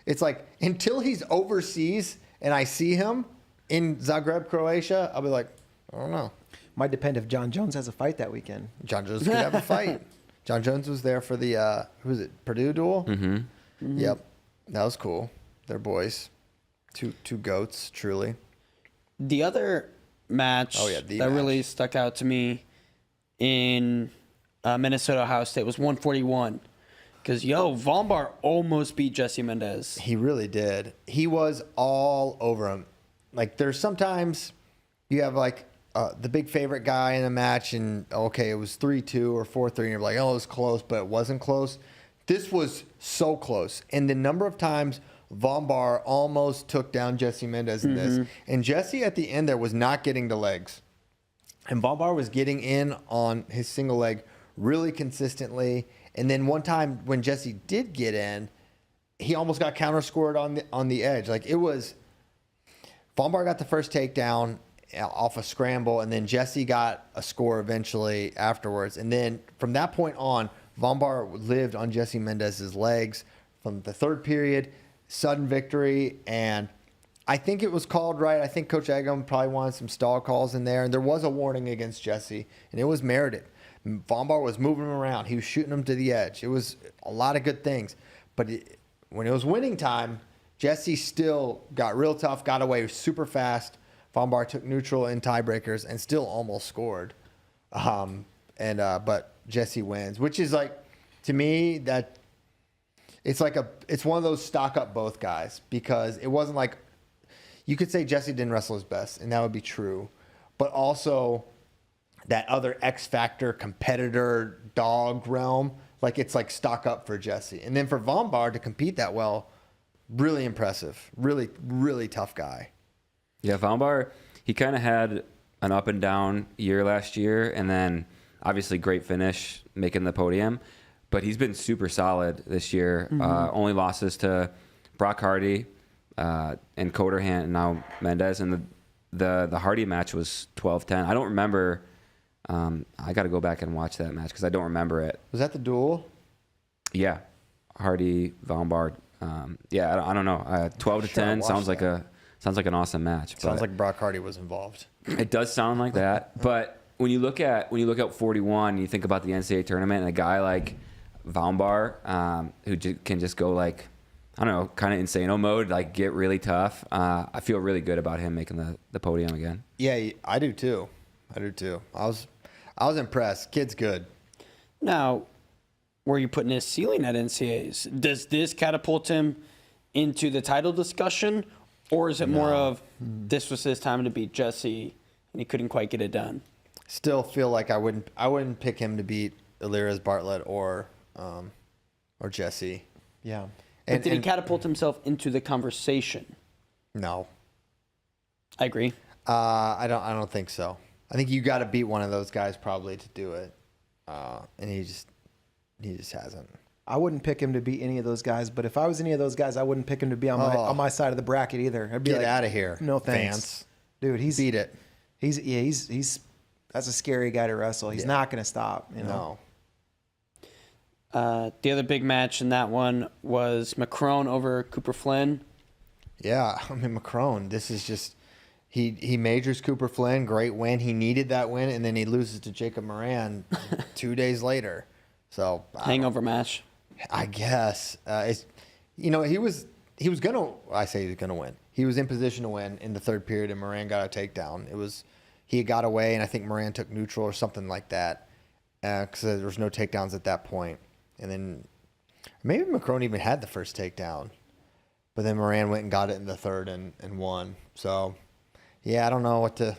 it's like, until he's overseas and I see him in Zagreb, Croatia, I'll be like, I don't know. Might depend if John Jones has a fight that weekend. John Jones could have a fight. John Jones was there for the, who was it, Purdue duel? Mm-hmm. Yep. That was cool. They're boys. Two goats, truly. The other match that really stuck out to me in Minnesota Ohio State was 141. Because, Von Bar almost beat Jesse Mendez. He really did. He was all over him. Like, there's sometimes you have, like, the big favorite guy in a match, and, okay, it was 3-2 or 4-3, and you're like, oh, it was close, but it wasn't close. This was so close. And the number of times Von Bar almost took down Jesse Mendez in this. And Jesse, at the end there, was not getting the legs. And Von Bar was getting in on his single leg really consistently. And then one time when Jesse did get in, he almost got counter-scored on the edge. Like, it was... Von Bar got the first takedown off a scramble, and then Jesse got a score eventually afterwards. And then from that point on, Von Bar lived on Jesse Mendez's legs from the third period. Sudden victory, and I think it was called right. I think Coach Eggum probably wanted some stall calls in there, and there was a warning against Jesse, and it was merited. Von Bar was moving him around. He was shooting him to the edge. It was a lot of good things. But when it was winning time, Jesse still got real tough, got away super fast. Von Bar took neutral in tiebreakers and still almost scored. But Jesse wins, which is like, to me, that it's one of those stock up both guys, because it wasn't like, you could say Jesse didn't wrestle his best, and that would be true, but also that other X factor competitor dog realm, like it's like stock up for Jesse. And then for Von Bar to compete that well, really impressive. Really, really tough guy. Yeah, Von Bar, he kind of had an up and down year last year, and then obviously great finish, making the podium. But he's been super solid this year. Only losses to Brock Hardy and Coderhant and now Mendez. And the Hardy match was 12-10. I don't remember. I got to go back and watch that match because I don't remember it. Was that the duel? Yeah, Hardy, Von Bar. I don't know. 12-10 sounds like an awesome match. Sounds like Brock Hardy was involved. It does sound like that, but when you look at 41, you think about the NCAA tournament and a guy like Von Bar, who can just go like, I don't know, kind of insano mode, like get really tough. I feel really good about him making the podium again. Yeah, I do too. I was impressed. Kid's good. Now, were you putting his ceiling at NCAAs? Does this catapult him into the title discussion, or is it more of this was his time to beat Jesse and he couldn't quite get it done? Still feel like I wouldn't pick him to beat Illyris Bartlett or Jesse. Yeah. But did he catapult himself into the conversation? No. I agree. I don't think so. I think you got to beat one of those guys probably to do it, and he just hasn't. I wouldn't pick him to beat any of those guys, but if I was any of those guys, I wouldn't pick him to be on my side of the bracket either. I'd be Get like, out of here. No thanks, Vance. dude. Beat it. He's that's a scary guy to wrestle. He's not going to stop. No. The other big match in that one was Macron over Cooper Flynn. Yeah, I mean Macron. This is just he majors Cooper Flynn. Great win. He needed that win, and then he loses to Jacob Moran 2 days later. So Hangover match. I guess he was gonna. I say he was gonna win. He was in position to win in the third period, and Moran got a takedown. He got away, and I think Moran took neutral or something like that, because there was no takedowns at that point. And then maybe Macron even had the first takedown, but then Moran went and got it in the third and won. So yeah, I don't know what to.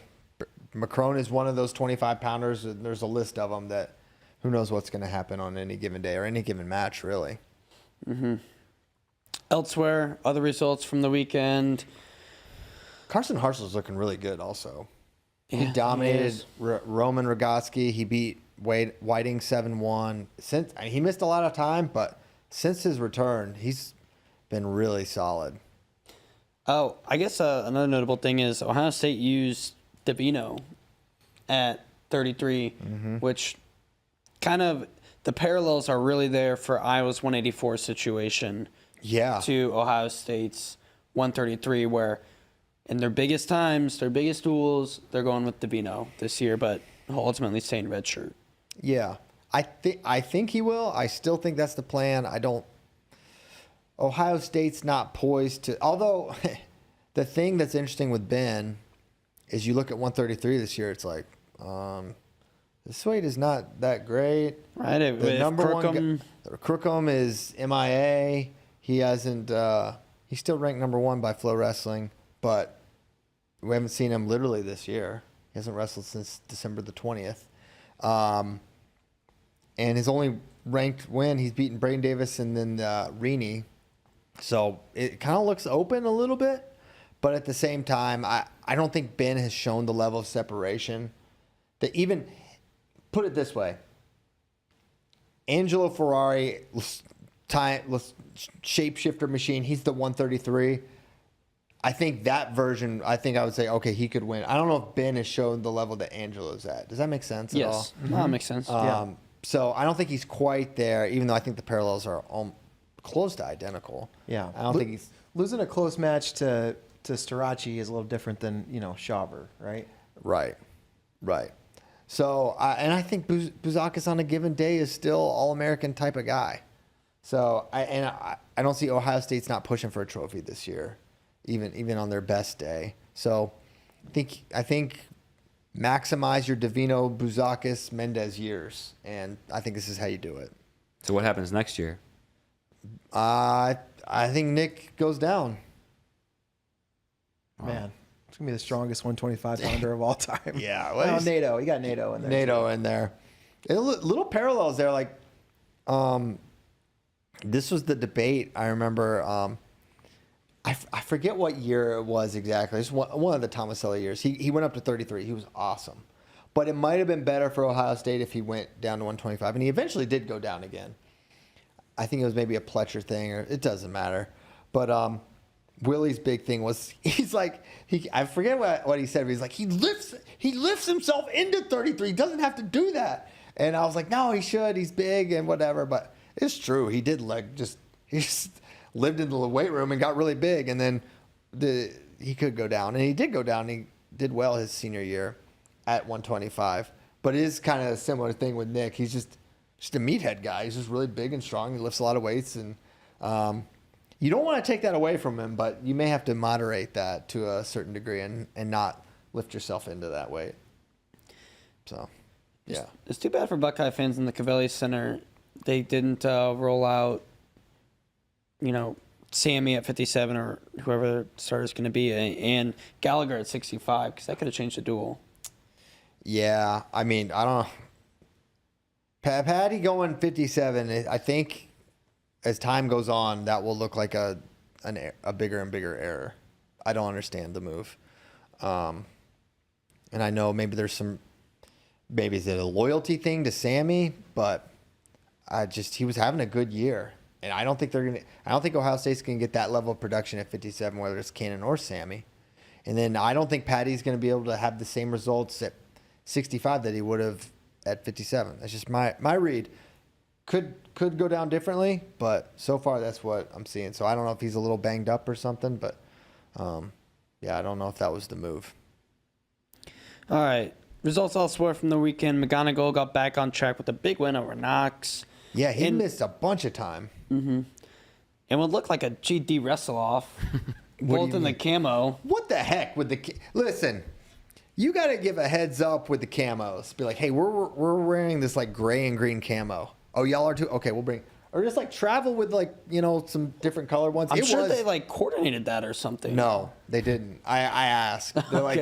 Macron is one of those 25-pounders. There's a list of them that. Who knows what's going to happen on any given day or any given match, really. Mm-hmm. Elsewhere, other results from the weekend. Carson Hartzell's looking really good also. Yeah, he dominated Roman Rogotsky. He beat Whiting 7-1. He missed a lot of time, but since his return, he's been really solid. Oh, I guess another notable thing is Ohio State used Davino at 33, which... kind of the parallels are really there for Iowa's 184 situation to Ohio State's 133, where in their biggest times, their biggest duels, they're going with Davino this year, but ultimately staying redshirt. Yeah, I think he will. I still think that's the plan. Ohio State's not poised to. Although the thing that's interesting with Ben is you look at 133 this year, it's like. This weight is not that great. Right. The number one Crookham is MIA. He hasn't. He's still ranked number 1 by Flow Wrestling, but we haven't seen him literally this year. He hasn't wrestled since December the 20th. And his only ranked win, he's beaten Braden Davis and then Rini. So it kind of looks open a little bit, but at the same time, I don't think Ben has shown the level of separation that even. Put it this way. Angelo Ferrari, shapeshifter machine, he's the 133. I think that version, I would say, okay, he could win. I don't know if Ben has shown the level that Angelo's at. Does that make sense at all? Yes. No, that makes sense. So I don't think he's quite there, even though I think the parallels are close to identical. Yeah. I don't think he's... Losing a close match to Storaci is a little different than, Shawver, right? Right. So, and I think Bouzakis on a given day is still All-American type of guy. So I don't see Ohio State's not pushing for a trophy this year, even on their best day. So I think maximize your Davino, Buzakis, Mendez years, and I think this is how you do it. So what happens next year? I think Nick goes down. Man, it's gonna be the strongest 125 pounder of all time. Yeah, well, NATO. You got NATO in there. NATO in there. Little parallels there. Like, this was the debate. I remember. I forget what year it was exactly. It's one of the Tomaselli years. He went up to 33. He was awesome. But it might have been better for Ohio State if he went down to 125. And he eventually did go down again. I think it was maybe a Pletcher thing, or it doesn't matter. But Willie's big thing was he's like I forget what he said. But he's like he lifts himself into 33. He doesn't have to do that. And I was like, no, he should. He's big and whatever. But it's true. He did he just lived in the weight room and got really big, and then he could go down, and he did go down. He did well his senior year at 125, but it is kind of a similar thing with Nick. He's just a meathead guy. He's just really big and strong. He lifts a lot of weights, and you don't want to take that away from him, but you may have to moderate that to a certain degree and not lift yourself into that weight. So, yeah. It's too bad for Buckeye fans in the Cavelli Center. They didn't roll out, Sammy at 57 or whoever the starter's going to be, and Gallagher at 65, because that could have changed the duel. Yeah, I mean, I don't know. Patty going 57, I think as time goes on, that will look like a bigger and bigger error. I don't understand the move. And I know maybe maybe is it a loyalty thing to Sammy, but he was having a good year. And I don't think Ohio State's going to get that level of production at 57, whether it's Cannon or Sammy. And then I don't think Patty's going to be able to have the same results at 65 that he would have at 57. That's just my read. Could go down differently, but so far that's what I'm seeing. So I don't know if he's a little banged up or something, but I don't know if that was the move. All right. Results elsewhere from the weekend. McGonigal got back on track with a big win over Knox. Yeah, he missed a bunch of time. Mm-hmm. And would look like a GD wrestle-off, both in the camo. What the heck with the... Listen, you got to give a heads up with the camos. Be like, hey, we're wearing this like gray and green camo. Oh, y'all are too? Okay, we'll bring... Or just like travel with like, some different colored ones. I'm sure they like coordinated that or something. No, they didn't. I asked. They're like,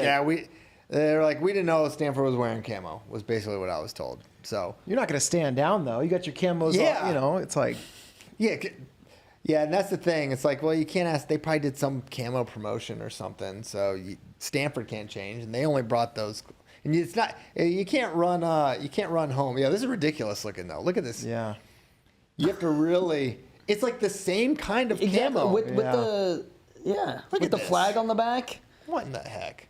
they're like, we didn't know Stanford was wearing camo, was basically what I was told. So you're not going to stand down, though. You got your camos on, it's like... Yeah, and that's the thing. It's like, well, you can't ask. They probably did some camo promotion or something, so Stanford can't change, and they only brought those. And it's not. You can't run. You can't run home. Yeah, this is ridiculous looking though. Look at this. Yeah. You have to really. It's like the same kind of camo with the with the flag on the back. What in the heck?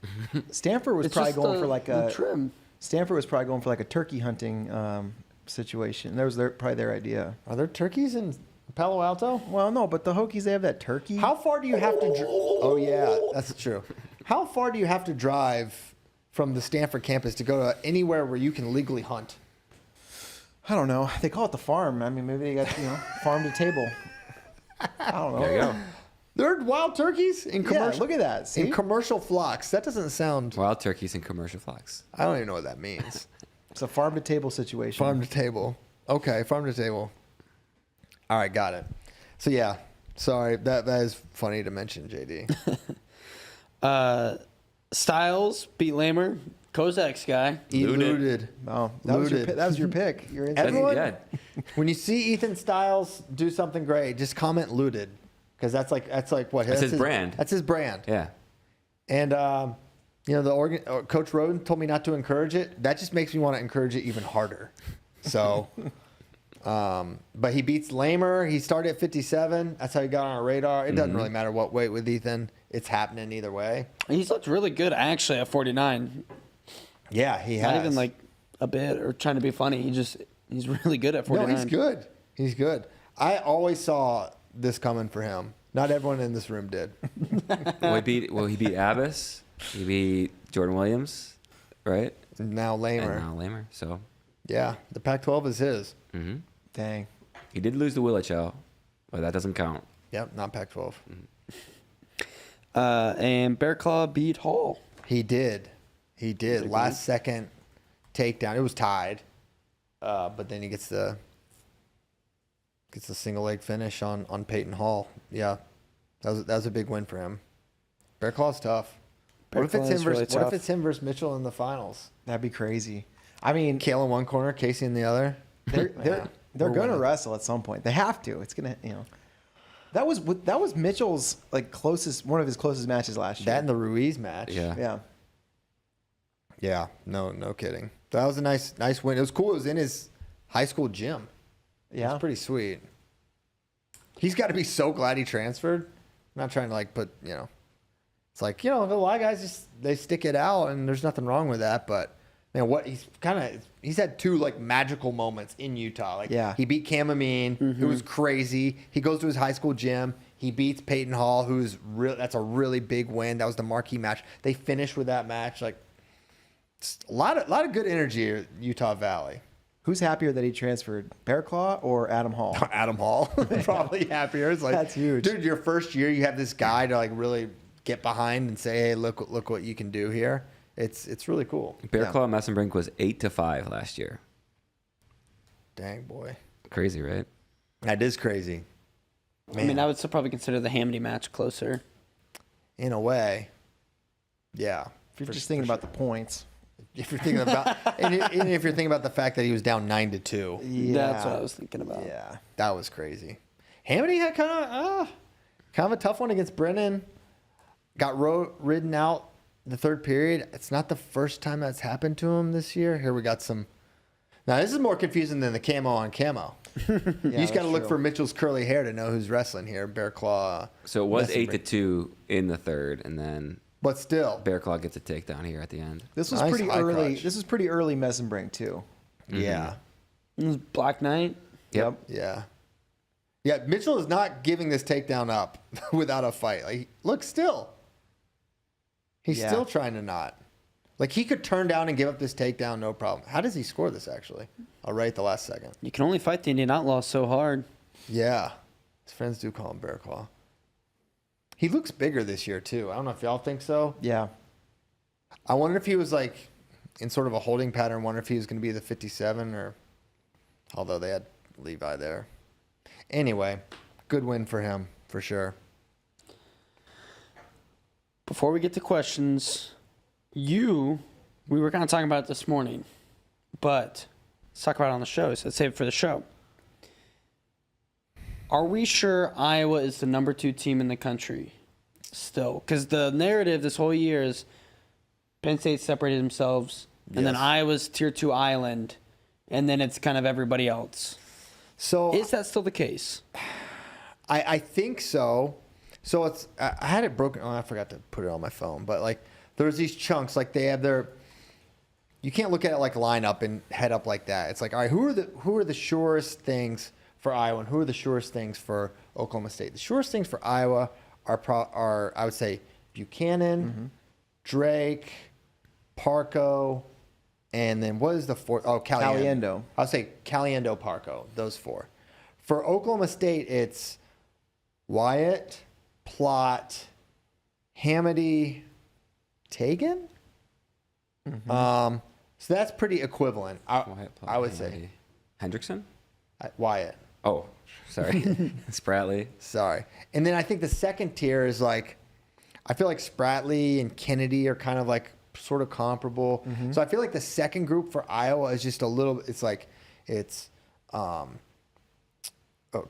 Stanford was probably going for like a trim. Stanford was probably going for like a turkey hunting situation. That was probably their idea. Are there turkeys in Palo Alto? Well, no, but the Hokies, they have that turkey. How far do you have to oh, yeah, that's true. How far do you have to drive from the Stanford campus to go to anywhere where you can legally hunt? I don't know. They call it the farm. I mean, maybe they got, farm to table. I don't know. There you go. There are wild turkeys in commercial. Yeah, look at that. See? In commercial flocks. That doesn't sound... Wild turkeys in commercial flocks. I don't even know what that means. It's a farm to table situation. Farm to table. Okay, farm to table. All right, got it. So, yeah. Sorry, that is funny to mention, JD. Styles beat Lamer. Kozak's guy. Looted. Oh, that was your pick. Everyone, when you see Ethan Styles do something great, just comment looted. Because that's like what? That's his brand. That's his brand. Yeah. And, Coach Roden told me not to encourage it. That just makes me want to encourage it even harder. So... but he beats Lamer. He started at 57. That's how he got on our radar. It doesn't really matter what weight with Ethan. It's happening either way. He's looked really good, actually, at 49. Yeah, he has. Not even like a bit or trying to be funny. He's really good at 49. No, he's good. He's good. I always saw this coming for him. Not everyone in this room did. He beat Abbas. He beat Jordan Williams, right? Now Lamer. So. Yeah, the Pac-12 is his. Mm-hmm. Dang. He did lose to Willichow, but that doesn't count. Yep, not Pac-12. And Bear Claw beat Hall. He did. Last second takedown. It was tied, but then he gets the single leg finish on Peyton Hall. Yeah, that was a big win for him. Bear Claw's tough. What if it's him versus Mitchell in the finals? That'd be crazy. I mean, Kale in one corner, Casey in the other. They're going to wrestle at some point. They have to. It's gonna, That was Mitchell's one of his closest matches last year. That and the Ruiz match. Yeah. Yeah. No kidding. That was a nice win. It was cool. It was in his high school gym. Yeah. It's pretty sweet. He's got to be so glad he transferred. I'm not trying to put, it's like, a lot of guys they stick it out and there's nothing wrong with that. But man, he's had two magical moments in Utah. He beat Cam Amin. It was crazy. He goes to his high school gym. He beats Peyton Hall, that's a really big win. That was the marquee match. They finished with that match. A lot of good energy at Utah Valley. Who's happier that he transferred, Bear Claw or Adam Hall? Adam Hall. Probably happier. It's that's huge. Dude, your first year, you have this guy to really get behind and say, hey, look what you can do here. It's really cool. Bear Claw Messenbrink was 8-5 last year. Dang, boy. Crazy, right? That is crazy. Man. I mean, I would still probably consider the Hamdy match closer. In a way. Yeah. If you're just thinking about the points. If you're thinking about and if you're thinking about the fact that he was down 9-2. Yeah. That's what I was thinking about. Yeah. That was crazy. Hamdy had kind of a tough one against Brennan. Got ridden out the third period. It's not the first time that's happened to him this year. Here we got some. Now this is more confusing than the camo on camo. You just got to look for Mitchell's curly hair to know who's wrestling here. Bear Claw. So it was 8-2 in the third, and then. But still, Bear Claw gets a takedown here at the end. This was pretty early. This was pretty early Messenbrink too. Yeah. It was Black Knight. Yep. Yeah. Yeah. Mitchell is not giving this takedown up without a fight. Look, still. He's still trying to not. He could turn down and give up this takedown, no problem. How does he score this, actually? I'll write the last second. You can only fight the Indian Outlaw so hard. Yeah. His friends do call him Bear Claw. He looks bigger this year, too. I don't know if y'all think so. Yeah. I wonder if he was, in sort of a holding pattern. I wonder if he was going to be the 57 or... Although they had Levi there. Anyway, good win for him, for sure. Before we get to questions, we were kind of talking about it this morning, but let's talk about it on the show. So let's save it for the show. Are we sure Iowa is the number 2 team in the country still? Because the narrative this whole year is Penn State separated themselves, and then Iowa's tier 2 island, and then it's kind of everybody else. So is that still the case? I think so. So I had it broken. Oh, I forgot to put it on my phone. But there's these chunks. They have their. You can't look at it like lineup and head up like that. It's all right. Who are the surest things for Iowa and who are the surest things for Oklahoma State? The surest things for Iowa are I would say Buchanan, Drake, Parco, and then what is the fourth? Oh, Caliendo. I'll say Caliendo, Parco. Those 4. For Oklahoma State, it's Wyatt, Plott, Hamady, Tegan. So that's pretty equivalent. I would say Hendrickson. Wyatt. Oh, sorry, Spratley. Sorry. And then I think the second tier is I feel like Spratley and Kennedy are kind of sort of comparable. So I feel like the second group for Iowa is just a little. It's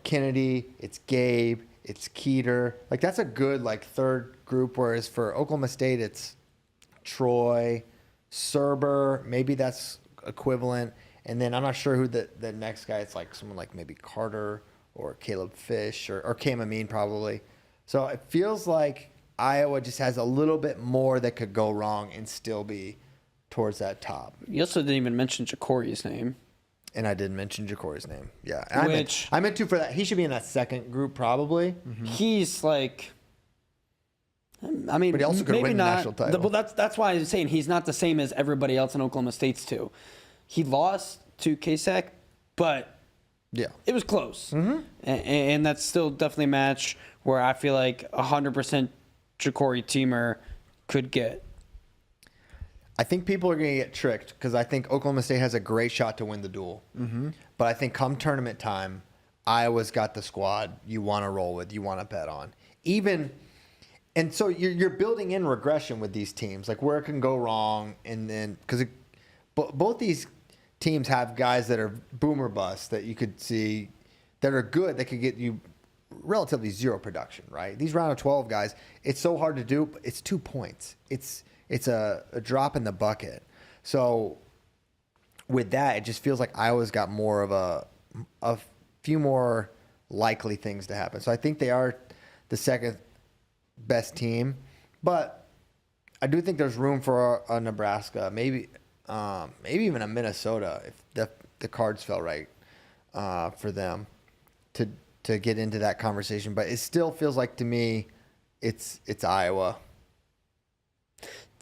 Kennedy. It's Gabe. It's Keeter. That's a good third group. Whereas for Oklahoma State, it's Troy, Serber. Maybe that's equivalent. And then I'm not sure who the next guy. It's someone maybe Carter or Caleb Fish or Cam Amin probably. So it feels like Iowa just has a little bit more that could go wrong and still be towards that top. You also didn't even mention Ja'Cory's name. And I didn't mention Ja'Cory's name. Yeah. I meant to for that. He should be in that second group probably. He's I mean, but he also could maybe win the not. national title. Well, that's why I'm saying he's not the same as everybody else in Oklahoma State's too. He lost to KSAC, but Yeah. It was close. And that's still definitely a match where I feel like 100% Ja'Cory Teamer could get. I think people are going to get tricked because I think Oklahoma State has a great shot to win the duel. But I think come tournament time, Iowa's got the squad you want to roll with, you want to bet on. And so you're building in regression with these teams, like where it can go wrong. And then, because both these teams have guys that are boom or bust that you could see that are good that could get you relatively zero production, right? These round of 12 guys, it's so hard to do. But it's 2 points. It's a drop in the bucket. So with that, it just feels like Iowa's got more of a few more likely things to happen. So I think they are the second best team, but I do think there's room for a Nebraska, maybe even a Minnesota if the cards fell right for them to get into that conversation. But it still feels like to me it's Iowa.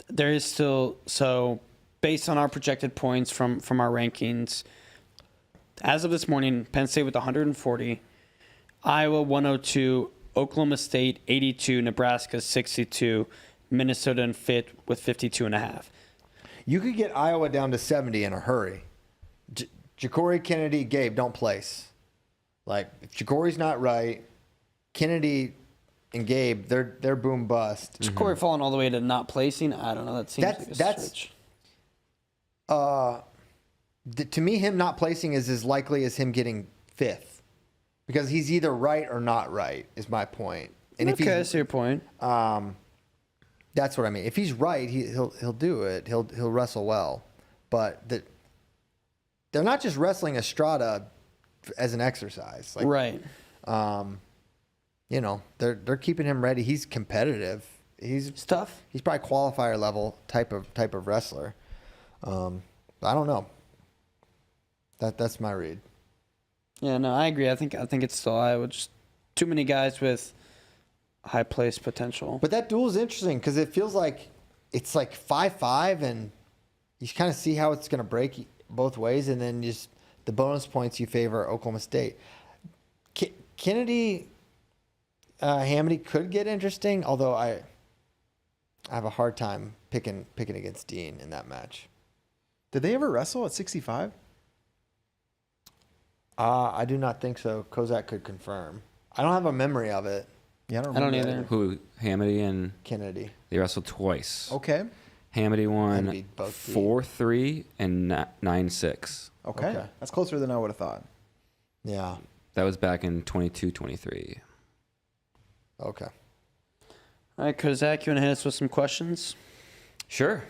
There is still, so based on our projected points from our rankings, as of this morning, Penn State with 140, Iowa 102, Oklahoma State 82, Nebraska 62, Minnesota in fifth with 52.5. You could get Iowa down to 70 in a hurry. Ja'Cory, Kennedy, Gabe don't place. Like if Ja'Cory's not right, Kennedy and Gabe, they're boom bust. Ja'Cory falling all the way to not placing, I don't know. That seems like a stretch. To me, him not placing is as likely as him getting fifth, because he's either right or not right. Is my point. And okay, I see your point. That's what I mean. If he's right, he'll do it. He'll wrestle well, but they're not just wrestling Estrada as an exercise. Like, right. They're keeping him ready. He's competitive. He's tough. He's probably qualifier level type of wrestler. I don't know. That's my read. Yeah, no, I agree. I think it's still Iowa. Just too many guys with high place potential. But that duel is interesting because it feels like it's like 5-5, and you kind of see how it's going to break both ways, and then just the bonus points you favor Oklahoma State. Kennedy, Hamady could get interesting, although I have a hard time picking against Dean in that match. Did they ever wrestle at 65? I do not think so. Kozak could confirm. I don't have a memory of it. Yeah, I don't I don't remember either. that. Who? Hamady and Kennedy. they wrestled twice. Okay. Hamady won Hamady both beat. 4-3 and 9-6. Okay. That's closer than I would have thought. Yeah. That was back in 22-23. Okay. All right, Kozak, you want to hit us with some questions? Sure.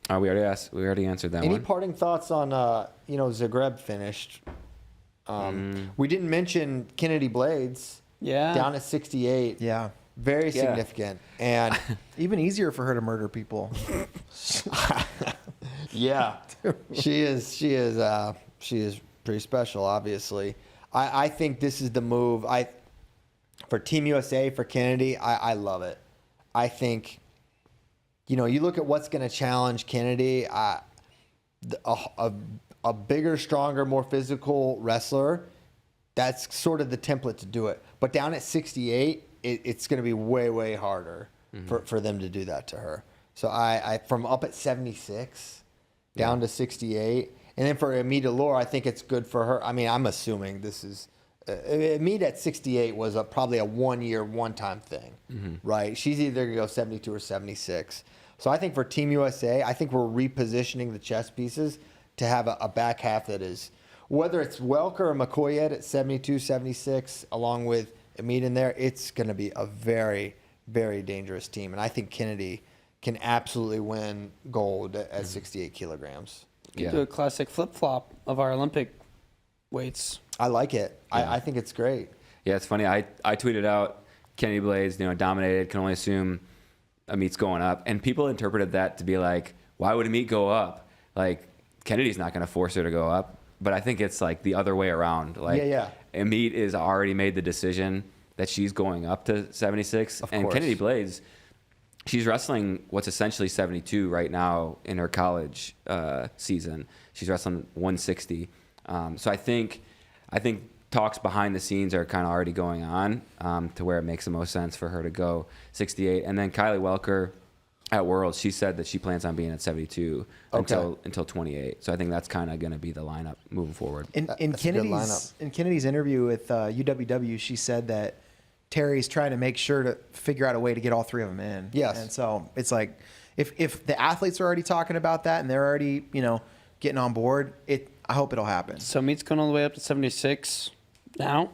We already answered that Any one. parting thoughts on Zagreb finished? We didn't mention Kennedy Blades. Yeah. Down at 68. Yeah. Very significant. And Even easier for her to murder people. yeah, she is pretty special, obviously. I think this is the move. For Team USA, for Kennedy, I love it. I think, you look at what's going to challenge Kennedy, a bigger, stronger, more physical wrestler, that's sort of the template to do it. But down at 68, it's going to be way, way harder for them to do that to her. So I from up at 76 down to 68. And then for Amita Lore, I think it's good for her. I mean, I'm assuming this is Amita at 68 was probably a one-time thing, right? She's either going to go 72 or 76. So I think for Team USA, I think we're repositioning the chess pieces to have a back half that is, whether it's Welker or McCoyette at 72, 76, along with Amita in there, it's going to be a very, very dangerous team. And I think Kennedy can absolutely win gold at 68 kilograms. You do a classic flip-flop of our Olympic weights. I like it. Yeah. I think it's great. Yeah, it's funny. I tweeted out Kennedy Blades, dominated, can only assume Amit's going up. And people interpreted that to be like, why would Amit go up? Like, Kennedy's not going to force her to go up. But I think it's like the other way around. Like, Amit is already made the decision that she's going up to 76. And Kennedy Blades, she's wrestling what's essentially 72 right now in her college season. She's wrestling 160. So I think talks behind the scenes are kind of already going on to where it makes the most sense for her to go 68. And then Kylie Welker at Worlds, she said that she plans on being at 72 until 28. So I think that's kind of going to be the lineup moving forward. In Kennedy's interview with UWW, she said that Terry's trying to make sure to figure out a way to get all three of them in. Yes. And so it's like, if the athletes are already talking about that and they're already, getting on board, I hope it'll happen. So meet's going all the way up to 76 now?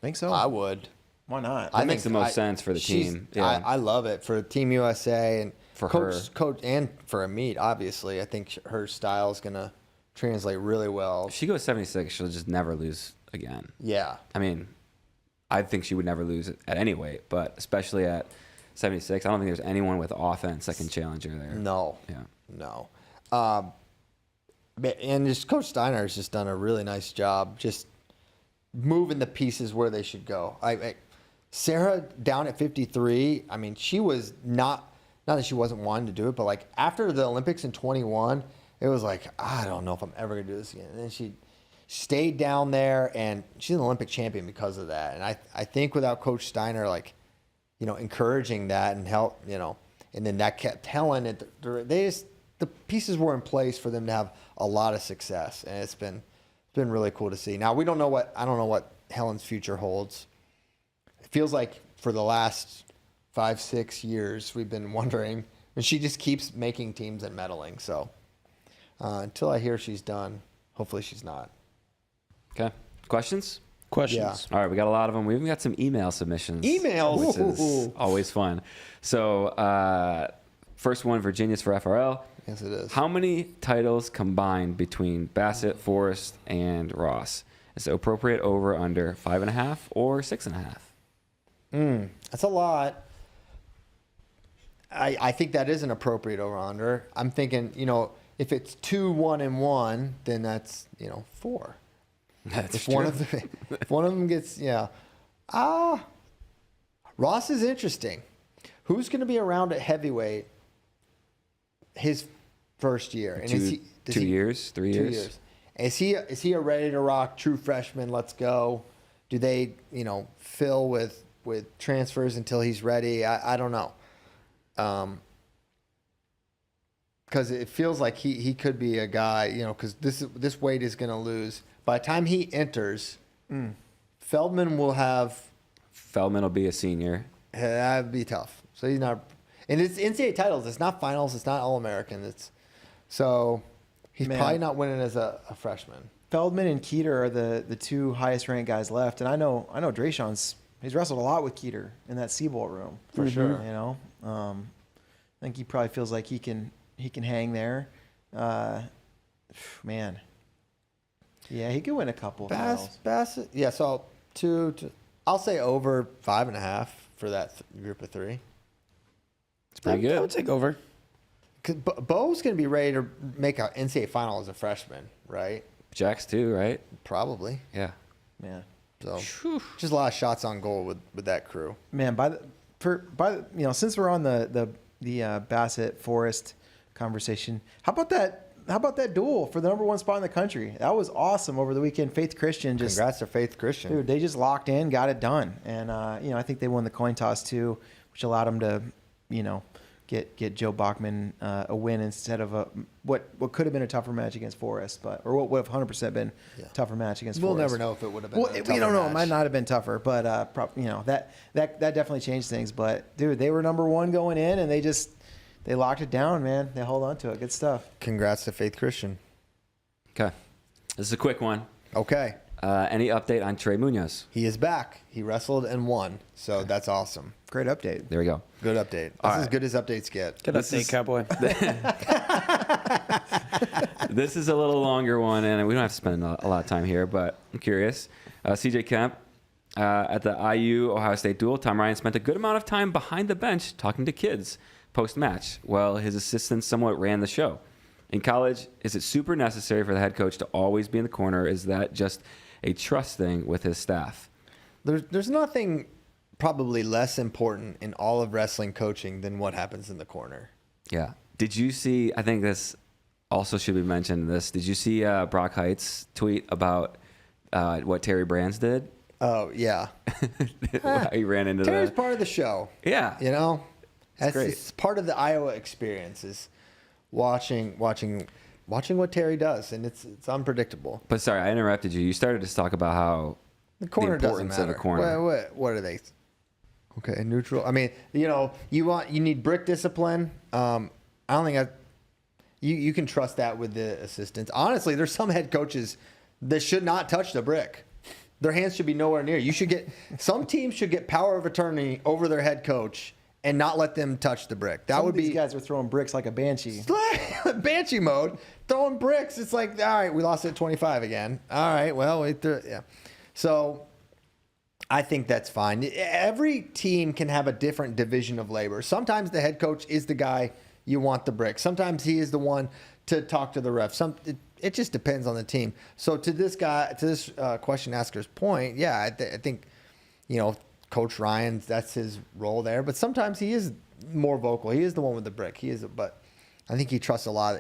Think so? I would. Why not? That makes the most sense for the team. Yeah. I love it for Team USA and for coach and for a meet. Obviously, I think her style is gonna translate really well. If she goes 76, she'll just never lose again. Yeah. I mean, I think she would never lose at any weight, but especially at 76, I don't think there's anyone with offense that can challenge her there. No. Yeah. No. And just Coach Steiner has just done a really nice job just moving the pieces where they should go. Sarah down at 53, I mean, she was not that she wasn't wanting to do it, but like after the Olympics in 21, it was like, I don't know if I'm ever going to do this again. And then she stayed down there, and she's an Olympic champion because of that. And I think without Coach Steiner, encouraging that and help, and then that kept telling it, the pieces were in place for them to have a lot of success. And it's been really cool to see. Now, I don't know what Helen's future holds. It feels like for the last 5-6 years, we've been wondering, and she just keeps making teams and medaling. So until I hear she's done, hopefully she's not. Okay. Questions? Questions. All right, we got a lot of them. We even got some email submissions. Emails. Which is always fun. So first one, Virginia's for FRL. Yes, it is. How many titles combined between Bassett, Forrest, and Ross? Is it appropriate over under 5.5 or 6.5? That's a lot. I think that is an appropriate over under. I'm thinking, if it's 2, 1, and 1, then that's 4. That's If true. if one of them gets, Ross is interesting. Who's going to be around at heavyweight his first year? And 2 years, 3 years? Is he a ready to rock true freshman? Let's go. Do they fill with transfers until he's ready? I don't know. Because it feels like he could be a guy, because this weight is going to lose. By the time he enters, Feldman will be a senior. That'd be tough. So he's not, and it's NCAA titles. It's not finals. It's not All-American. So he's probably not winning as a freshman. Feldman and Keeter are the two highest ranked guys left, and I know Drayshon's he's wrestled a lot with Keeter in that Seabolt room For sure. I think he probably feels like he can hang there. Man, yeah, he could win a couple. Bassett, yeah. So I'll say over 5.5 for that group of 3. It's pretty good. I would take over. Because Bo's going to be ready to make an NCAA final as a freshman, right? Jax too, right? Probably. Yeah. Yeah. So just a lot of shots on goal with that crew. Man, since we're on the Bassett Forrest conversation, how about that duel for the number 1 spot in the country? That was awesome over the weekend. Faith Christian Congrats to Faith Christian. Dude, they just locked in, got it done. And I think they won the coin toss too, which allowed them to, get Joe Bachman a win instead of what could have been a tougher match against Forrest, or what would have 100% been a tougher match against Forrest. We'll never know if it would have been. We don't know. It might not have been tougher, but that definitely changed things. But dude, they were number 1 going in, and they locked it down, man. They hold on to it. Good stuff. Congrats to Faith Christian. Okay. This is a quick one. Okay. Any update on Trey Munoz? He is back. He wrestled and won. So that's awesome. Great update. There we go. Good update. That's as good as updates get. Good update, Cowboy. This is a little longer one, and we don't have to spend a lot of time here, but I'm curious. CJ Kemp, at the IU-Ohio State duel, Tom Ryan spent a good amount of time behind the bench talking to kids post-match, while his assistants somewhat ran the show. In college, is it super necessary for the head coach to always be in the corner, or is that just a trust thing with his staff? There's nothing probably less important in all of wrestling coaching than what happens in the corner. Yeah. Did you see, I think this also should be mentioned in this. Did you see Brock Height's tweet about what Terry Brands did? Oh, yeah. He ran into Terry's part of the show. Yeah. You know? great. It's part of the Iowa experience is watching what Terry does, and it's unpredictable. But sorry, I interrupted you. You started to talk about how The corner doesn't importance matter. of the corner. What are they? Okay, neutral. I mean, you know, you need brick discipline. I don't think you can trust that with the assistants. Honestly, there's some head coaches that should not touch the brick. Their hands should be nowhere near. Some teams should get power of attorney over their head coach and not let them touch the brick. That Some would of these be guys are throwing bricks like a banshee. Banshee mode, throwing bricks. It's like, all right, we lost at 25 again. All right, well, yeah. So I think that's fine. Every team can have a different division of labor. Sometimes the head coach is the guy you want the brick. Sometimes he is the one to talk to the ref. It just depends on the team. So to this question asker's point, yeah, I think, you know, Coach Ryan, that's his role there. But sometimes he is more vocal. He is the one with the brick. But I think he trusts a lot.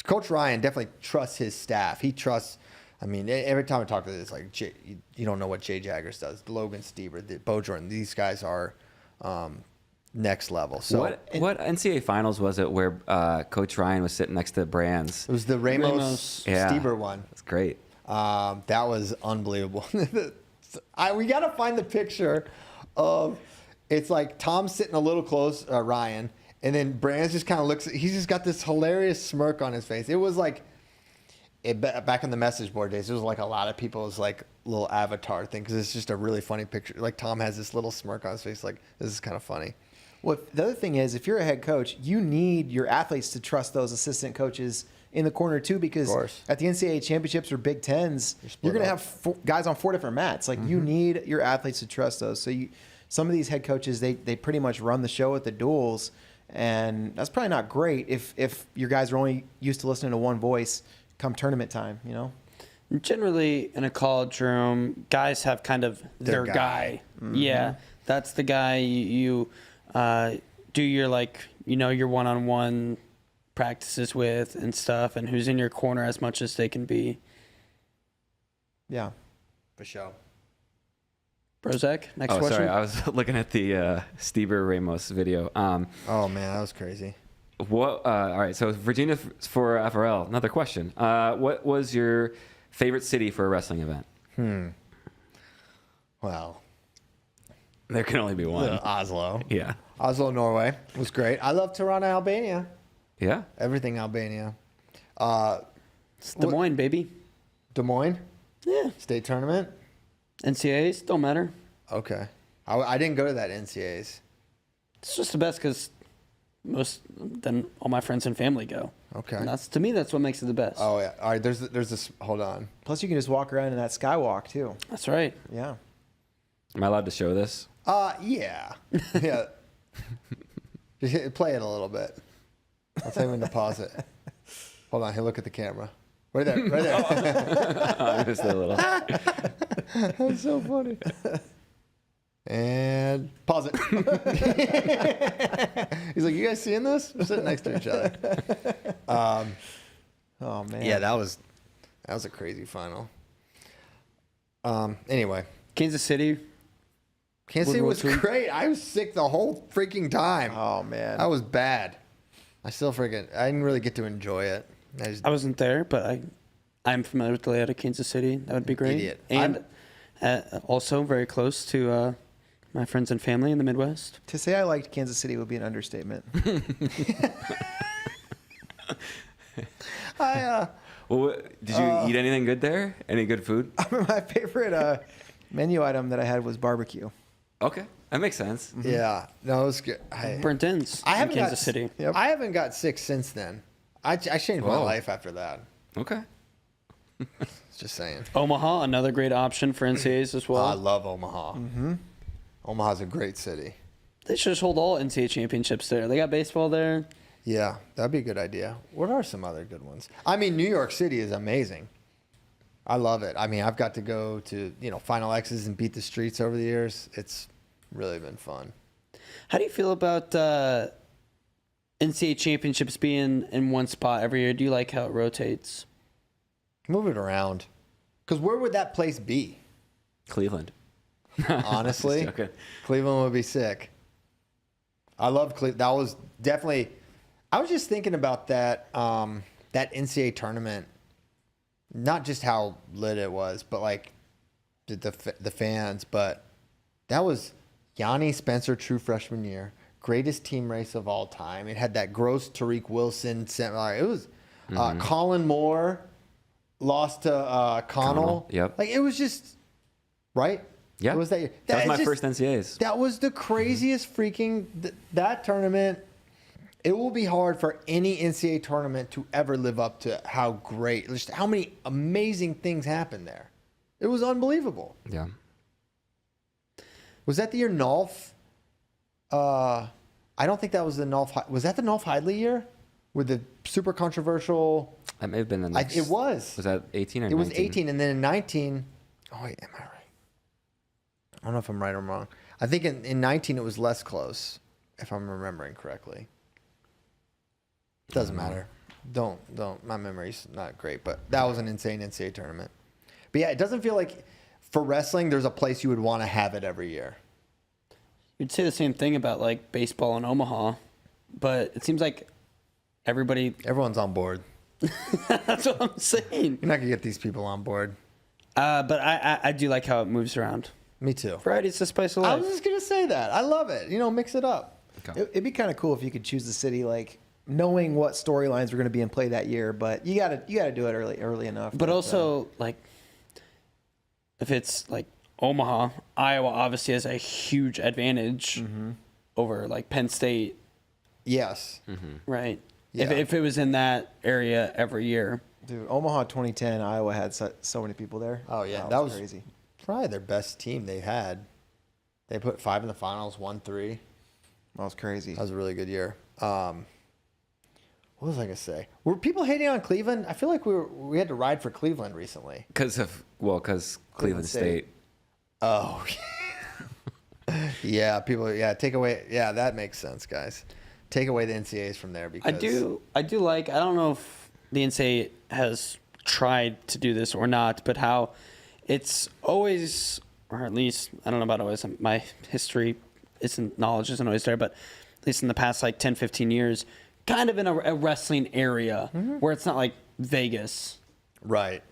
Coach Ryan definitely trusts his staff. He trusts. I mean, every time I talk to this, like you don't know what Jay Jaggers does. Logan Stieber, Bo Jordan. These guys are next level. So what NCAA finals was it where Coach Ryan was sitting next to Brands? It was the Ramos Stieber one. That's great. That was unbelievable. We got to find the picture of, it's like Tom sitting a little close, Ryan, and then Brands just kind of looks. He's just got this hilarious smirk on his face. It was like back in the message board days. It was like a lot of people's like little avatar thing because it's just a really funny picture. Like Tom has this little smirk on his face. Like, this is kind of funny. Well, the other thing is, if you're a head coach, you need your athletes to trust those assistant coaches in the corner too, because at the NCAA championships or Big Tens, you're going to have guys on 4 different mats. Like you need your athletes to trust those. So some of these head coaches, they pretty much run the show at the duels, and that's probably not great if your guys are only used to listening to one voice come tournament time. You know. Generally, in a college room, guys have kind of their guy. Mm-hmm. Yeah, that's the guy you do your your one-on-one practices with and stuff, and who's in your corner as much as they can be. Yeah, for sure. Brozak, next question. Sorry, I was looking at the Stieber Ramos video. Oh man, that was crazy. All right, so Virginia for FRL. Another question. What was your favorite city for a wrestling event? Well, there can only be one. Oslo. Yeah. Oslo, Norway was great. I love Tirana, Albania. Yeah. Everything Albania. It's Des Moines, baby. Des Moines? Yeah. State tournament? NCAAs, don't matter. Okay. I didn't go to that NCAAs. It's just the best because then all my friends and family go. Okay. And to me, that's what makes it the best. Oh, yeah. All right, there's this, hold on. Plus, you can just walk around in that skywalk, too. That's right. Yeah. Am I allowed to show this? Yeah. Yeah. Just play it a little bit. I'll tell you when to pause it. Hold on, look at the camera. Right there, right there. Just a little. That's so funny. And pause it. He's like, you guys seeing this? We're sitting next to each other. Oh man. Yeah, that was a crazy final. Anyway. Kansas City was great. I was sick the whole freaking time. Oh man. That was bad. I didn't really get to enjoy it. I wasn't there, but I'm familiar with the layout of Kansas City. That would be great. Idiot. And also very close to my friends and family in the Midwest. To say I liked Kansas City would be an understatement. Well, did you eat anything good there? Any good food? My favorite menu item that I had was barbecue. Okay, that makes sense. Mm-hmm. Yeah, no, it was good. Burnt ends in Kansas City. Yep. I haven't got sick since then. I changed my life after that. Okay. Just saying. Omaha, another great option for NCAAs as well. I love Omaha. Mm-hmm. Omaha's a great city. They should just hold all NCAA championships there. They got baseball there. Yeah, that'd be a good idea. What are some other good ones? I mean, New York City is amazing. I love it. I mean, I've got to go to, Final X's and beat the streets over the years. It's really been fun. How do you feel about NCAA championships being in one spot every year, do you like how it rotates? Move it around. Because where would that place be? Cleveland. Honestly, Just joking. Cleveland would be sick. I love Cleveland. That was definitely. I was just thinking about that that NCAA tournament. Not just how lit it was, but like the fans. But that was Yanni Spencer, true freshman year, greatest team race of all time. It had that gross Tariq Wilson. It was Colin Moore lost to Connell. Yep. Like it was just right. Yeah, it was that year. That was my just- first NCAAs. That was the craziest freaking that tournament. It will be hard for any NCAA tournament to ever live up to how great, just how many amazing things happened there. It was unbelievable. Yeah. Was that the year Nolf? I don't think that was the Nolf. Was that the Nolf Hidley year? With the super controversial. That may have been the next. It was. Was that 18 or 19? It was 18, and then in 19. Oh wait, am I right? I don't know if I'm right or wrong. I think in 19 it was less close, if I'm remembering correctly. Doesn't matter. Don't. My memory's not great, but that was an insane NCAA tournament. But yeah, it doesn't feel like for wrestling there's a place you would want to have it every year. You'd say the same thing about like baseball in Omaha, but it seems like Everyone's on board. That's what I'm saying. You're not gonna get these people on board. But I do like how it moves around. Me too. Variety's the spice of I life. was just gonna say that. I love it. Mix it up. Okay. It'd be kind of cool if you could choose the city, like knowing what storylines were going to be in play that year. But you gotta do it early enough. But also, like, if it's like Omaha, Iowa obviously has a huge advantage over like Penn State, Yes. right? Yeah. If it was in that area every year. dude, Omaha 2010, Iowa had so many people there. Oh yeah, that was crazy. Probably their best team they've had. They put 5 in the finals, won 3. That was crazy. That was a really good year. What was I gonna say? Were people hating on Cleveland? I feel like we had to ride for Cleveland recently. Because Cleveland State. Oh, yeah. People, take away. Yeah, that makes sense, guys. Take away the NCAAs from there because I do like. I don't know if the NCAA has tried to do this or not, but how it's always, or at least I don't know about always. My history knowledge isn't always there, but at least in the past like 10, 15 years, kind of in a wrestling area where it's not like Vegas. Right.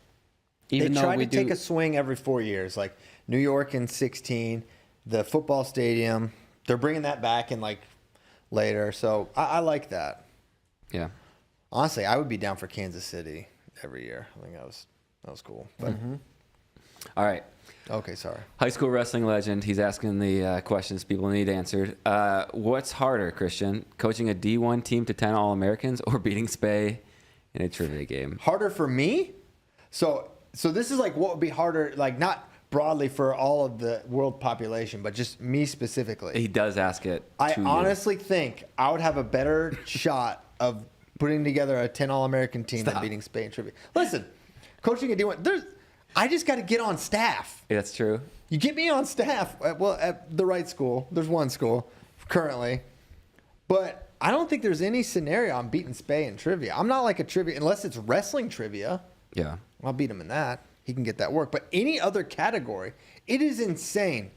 Even they though try we to take a swing every 4 years, like New York in 16, the football stadium. They're bringing that back in like later, so I like that. Yeah. Honestly, I would be down for Kansas City every year. I think that was cool. But All right. okay, sorry. High school wrestling legend. He's asking the questions people need answered. What's harder, Christian? Coaching a D1 team to 10 All-Americans or beating Spey in a trivia game? Harder for me? So this is like what would be harder, like not broadly for all of the world population, but just me specifically. He does ask it. I to you. honestly think I would have a better shot of putting together a 10 All-American team than beating Spain trivia. Listen, coaching a D1, I just got to get on staff. Yeah, that's true. You get me on staff, at the right school. There's one school currently. But I don't think there's any scenario I'm beating Spey in trivia. I'm not like a trivia, unless it's wrestling trivia. Yeah. I'll beat him in that. He can get that work. But any other category, it is insane.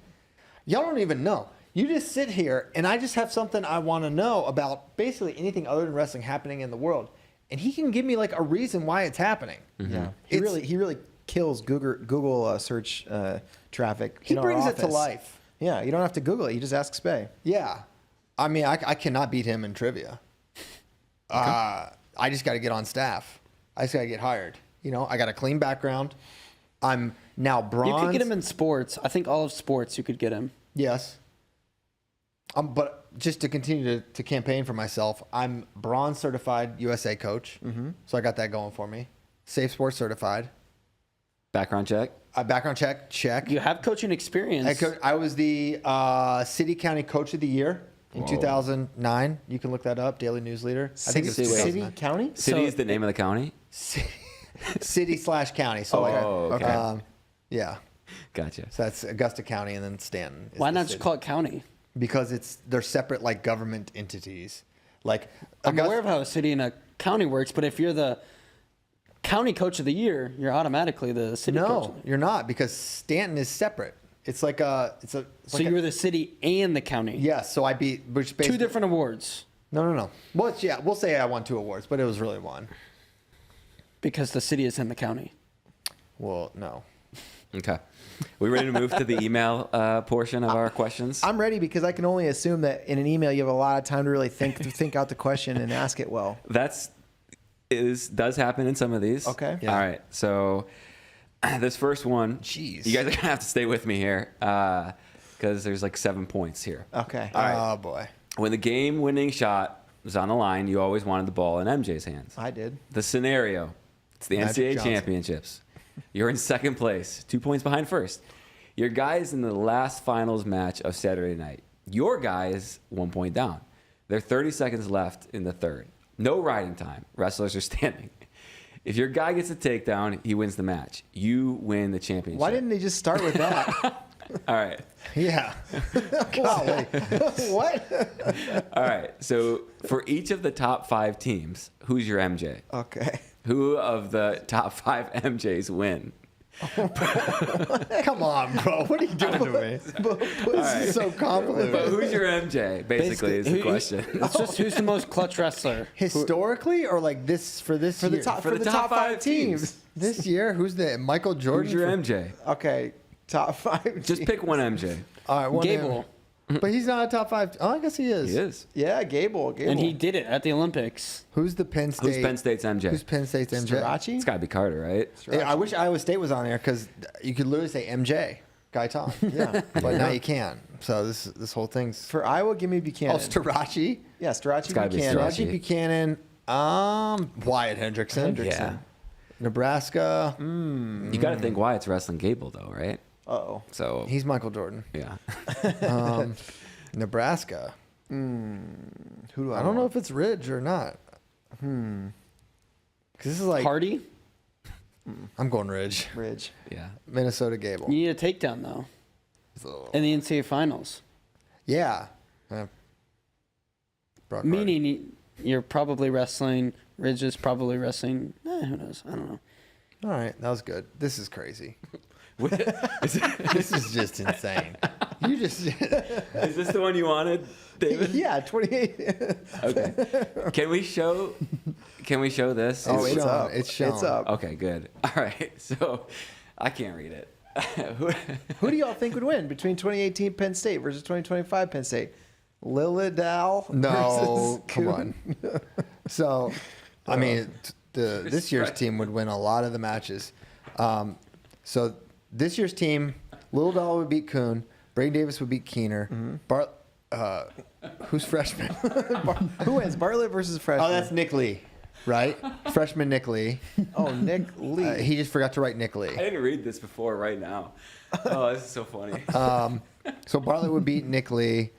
Y'all don't even know. You just sit here, and I just have something I want to know about basically anything other than wrestling happening in the world. And he can give me like a reason why it's happening. Yeah, he really kills Google search traffic. He in our brings it to office. life. Yeah, you don't have to Google it. You just ask Spey. Yeah. I mean, I cannot beat him in trivia. I just got to get on staff. I just got to get hired. I got a clean background. I'm now bronze. You could get him in sports. I think all of sports you could get him. Yes. But just to continue to campaign for myself, I'm bronze certified USA coach. So I got that going for me. Safe Sports certified. Background check. Background check. You have coaching experience. I was the City County Coach of the Year in 2009. You can look that up. Daily News Leader. I think it's City 2009. County. City is the name of the county? City/county. So okay. yeah. Gotcha. So that's Augusta County and then Stanton. Why not just call it county? Because they're separate like government entities. Like I'm aware of how a city and a county works, but if you're the county coach of the year, you're automatically the city coach. No, you're not, because Stanton is separate. It's like So you were the city and the county. Yes, so I beat which Two basically, different awards No. Well, we'll say I won 2 awards, but it was really 1. because the city is in the county. Well, no. Okay. We ready to move to the email portion of our questions? I'm ready because I can only assume that in an email you have a lot of time to really think out the question and ask it well. Does happen in some of these. Okay. Yeah. All right. So this first one, Jeez. you guys are gonna have to stay with me here because there's like 7 points here. Okay. All right. Oh boy. When the game-winning shot was on the line, you always wanted the ball in MJ's hands. I did. The scenario, it's the Magic NCAA Johnson. championships. You're in second place, 2 points behind first. Your guy is in the last finals match of Saturday night. Your guy is 1 point down. There are 30 seconds left in the third. No riding time. Wrestlers are standing. If your guy gets a takedown, he wins the match. You win the championship. Why didn't they just start with that? All right. Yeah. Golly. What? All right. So for each of the top 5 teams, who's your MJ? Okay. Who of the top 5 MJs win? Come on, bro. What are you doing to me? This is so complicated. But who's your MJ? Basically, is the question. It's just who's the most clutch wrestler. Historically, or like this for this For year? the top For for the the top top five 5 teams. teams. This year, who's the Michael Jordan? Who's your for- MJ? Okay. Top 5. Just pick one MJ. All right, one Gable. But he's not a top 5. Oh, I guess he is. He is. Yeah, Gable. And he did it at the Olympics. Who's the Penn State? Who's Penn State's MJ? Who's Penn State's MJ? Strachey? It's got to be Carter, right? Yeah, I wish Iowa State was on there because you could literally say MJ, Guy Tom. Yeah. But now you can't. So this whole thing's. For Iowa, give me Buchanan. Oh, Starachi. Yeah, Strachey gotta be Buchanan. Strachey. Starachi Buchanan. Wyatt Hendrickson. Yeah. Nebraska. You got to think Wyatt's wrestling Gable, though, right? Uh-oh. So, He's Michael Jordan. yeah. Nebraska. Who do I don't know if it's Ridge or not. Because this is like. Hardy, I'm going Ridge. Ridge. Yeah. Minnesota Gable. you need a takedown, though, So, in the NCAA finals. yeah. Brock Hardy. Meaning you're probably wrestling, Ridge is probably wrestling, who knows? I don't know. All right, that was good. This is crazy. Is This is just insane. You just. this the one you wanted, David? Yeah, 28. Okay. Can we show this? Oh, It's it's shown. up. It's shown. It's up. Okay, good. All right. So I can't read it. Who do y'all think would win between 2018 Penn State versus 2025 Penn State? Lilidal No, versus come Kuhn? on. So, I mean, this year's team would win a lot of the matches. So this year's team, Little Doll would beat Kuhn, Braden Davis would beat Keener. Who's freshman? Who wins? Bartlett versus freshman. Oh, that's Nick Lee, right? Freshman Nick Lee. Oh, Nick Lee. He just forgot to write Nick Lee. I didn't read this before right now. Oh, this is so funny. So Bartlett would beat Nick Lee.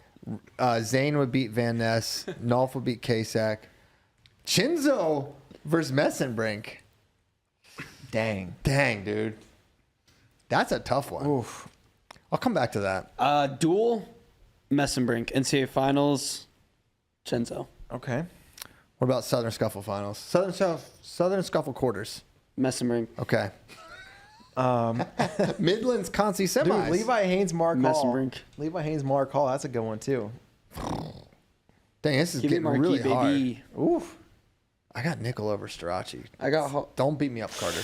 Zane would beat Van Ness. Nolf would beat Kasak. Chinzo versus Messenbrink. Dang. Dang, dude. That's a tough one. Oof. I'll come back to that. Duel, Messenbrink, NCAA finals, Chenzo, Okay. What about Southern Scuffle finals? Southern Scuffle quarters. Messenbrink, Okay. Midlands Concy semis. Dude, Levi Haynes Mark Hall. Messenbrink. Levi Haynes Mark Hall. That's a good one, too. Dang, this is give me getting Marquis, really baby. hard. Oof. I got nickel over Starachi. I got Don't beat me up, Carter.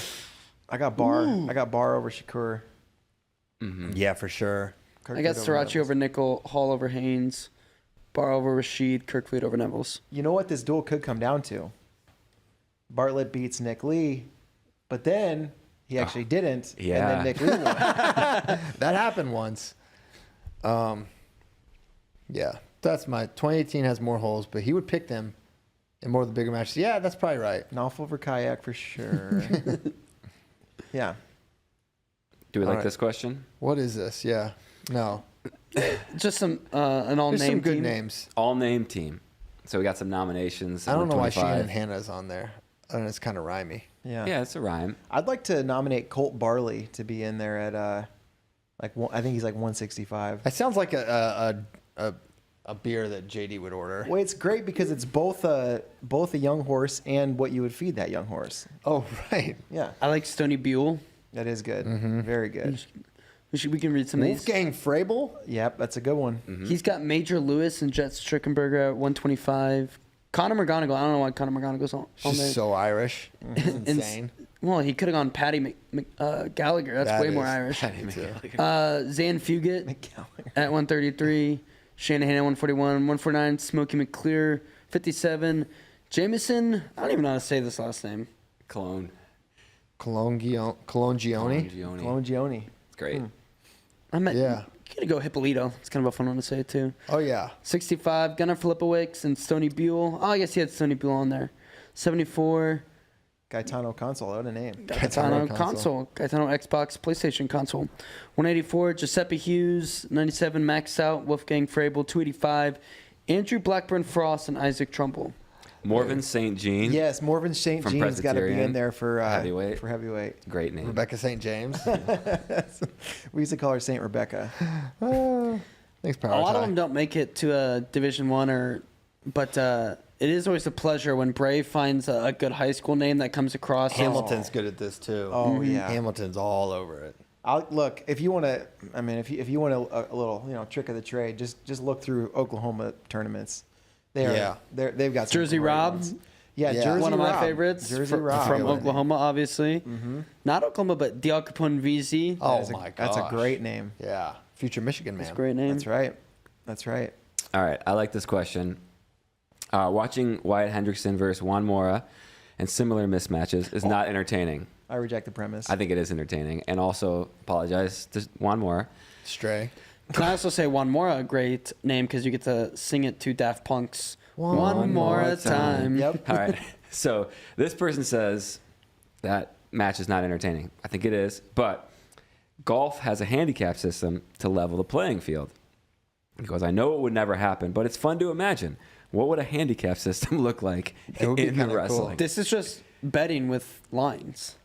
I got Bar. I got Bar over Shakur. Yeah, for sure. I got Srirachi over Nickel, Hall over Haynes, Barr over Rashid, Kirkfleet over Nevels. You know what this duel could come down to? Bartlett beats Nick Lee, but then he actually didn't. Yeah. And then Nick Lee won. That happened once. Yeah, that's my 2018 has more holes, but he would pick them in more of the bigger matches. Yeah, that's probably right. Knopf over Kayak for sure. Yeah. Do we All like right. this question? What is this? Yeah, no. Just some an all There's name some good team. names. All name team. So we got some nominations. I don't know why 25. Shannon Hannah's on there. And it's kind of rhymey. Yeah. Yeah, it's a rhyme. I'd like to nominate Colt Barley to be in there at I think he's like 165. It sounds like a a beer that JD would order. Well, it's great because it's both a young horse and what you would feed that young horse. Oh, right. Yeah, I like Stony Buell. that is good. Very good. We can read some of these. Wolfgang Frabel. Yep, that's a good one. He's got Major Lewis and Jet Strickenberger at 125. Conor McGonigal. I don't know why Conor McGonigal's on there. She's so Irish. It's insane. Well, he could have gone Paddy Gallagher. That's That way more is- Irish. Me too. Zan Fugit at 133. Shanahan at 141. 149. Smokey McClure, 57. Jameson. I don't even know how to say this last name. Cologne. Colongione. Colongione. It's great. I'm at, Yeah. Gonna go Hippolito. It's kind of a fun one to say too. Oh, yeah. 65. Gunnar Filipowicz and Stony Buell. Oh, I guess he had Stony Buell on there. 74. Gaetano Console. What a name. Gaetano console. Gaetano Xbox, PlayStation console. 184, Giuseppe Hughes. 97, Max Out, Wolfgang Frabel. 285, Andrew Blackburn Frost and Isaac Trumbull. Morven St. Jean. Yes, Morven St. From Jean's got to be in Presbyterian. there for Heavyweight. For heavyweight. Great name. Rebecca St. James. We used to call her Saint Rebecca. Thanks, Power A lot of Tie. them don't make it to a Division One, but it is always a pleasure when Brave finds a good high school name that comes across. Hamilton's good at this, too. Oh, yeah. Hamilton's all over it. Look, if you want to, I mean, if you want a little, trick of the trade, just look through Oklahoma tournaments. They've got some Jersey great Rob. ones. Yeah, Yeah. Jersey One of my Rob. favorites Jersey Rob. from Good one. Oklahoma, obviously. Not Oklahoma, but Del Capone VZ. Oh, That's my gosh. That's a great name. Yeah. Future Michigan man. That's a great name. That's right. That's right. All right, I like this question. Watching Wyatt Hendrickson versus Juan Mora and similar mismatches is not entertaining. I reject the premise. I think it is entertaining. And also, apologize to Juan Mora. Stray. Can I also say One More, a great name because you get to sing it to Daft Punk's One More Time. Yep. All right. So this person says that match is not entertaining. I think it is. But golf has a handicap system to level the playing field. Because I know it would never happen, but it's fun to imagine. What would a handicap system look like It would be in kinda wrestling? cool. This is just betting with lines,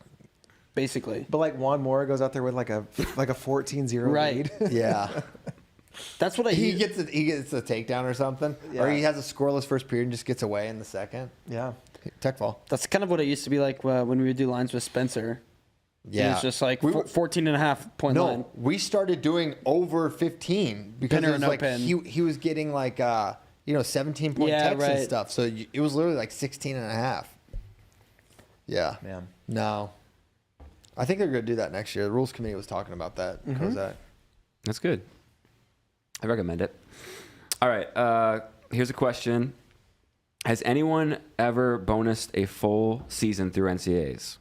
basically. But like Juan Mora goes out there with like a 14-0 Right. lead. Yeah. That's what he gets a takedown or something. Yeah. Or he has a scoreless first period and just gets away in the second. Yeah. Tech fall. That's kind of what it used to be like when we would do lines with Spencer. Yeah. It's just like We 14 and a half point No, line. we started doing over 15 because Pin it or was no like pin. he was getting like 17-point Yeah, techs and right. stuff. So it was literally like 16 and a half. Yeah. Man. No. I think they're going to do that next year. The rules committee was talking about that. Kozak. That's good. I recommend it. All right. Here's a question. Has anyone ever bonused a full season through NCAAs?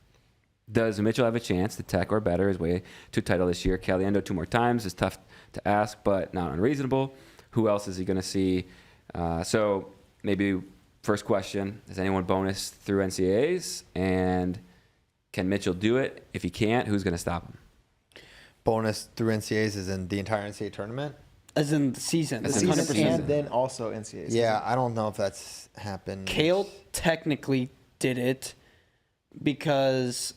Does Mitchell have a chance to tech or better his way to a title this year? Caliendo 2 more times is tough to ask, but not unreasonable. Who else is he going to see? So maybe first question, has anyone bonused through NCAAs? And can Mitchell do it? If he can't, who's going to stop him? Bonus through NCAAs is in the entire NCAA tournament? As in the season. As It's in the 100%. season. And then also NCAA. Yeah, I don't know if that's happened. Kale technically did it because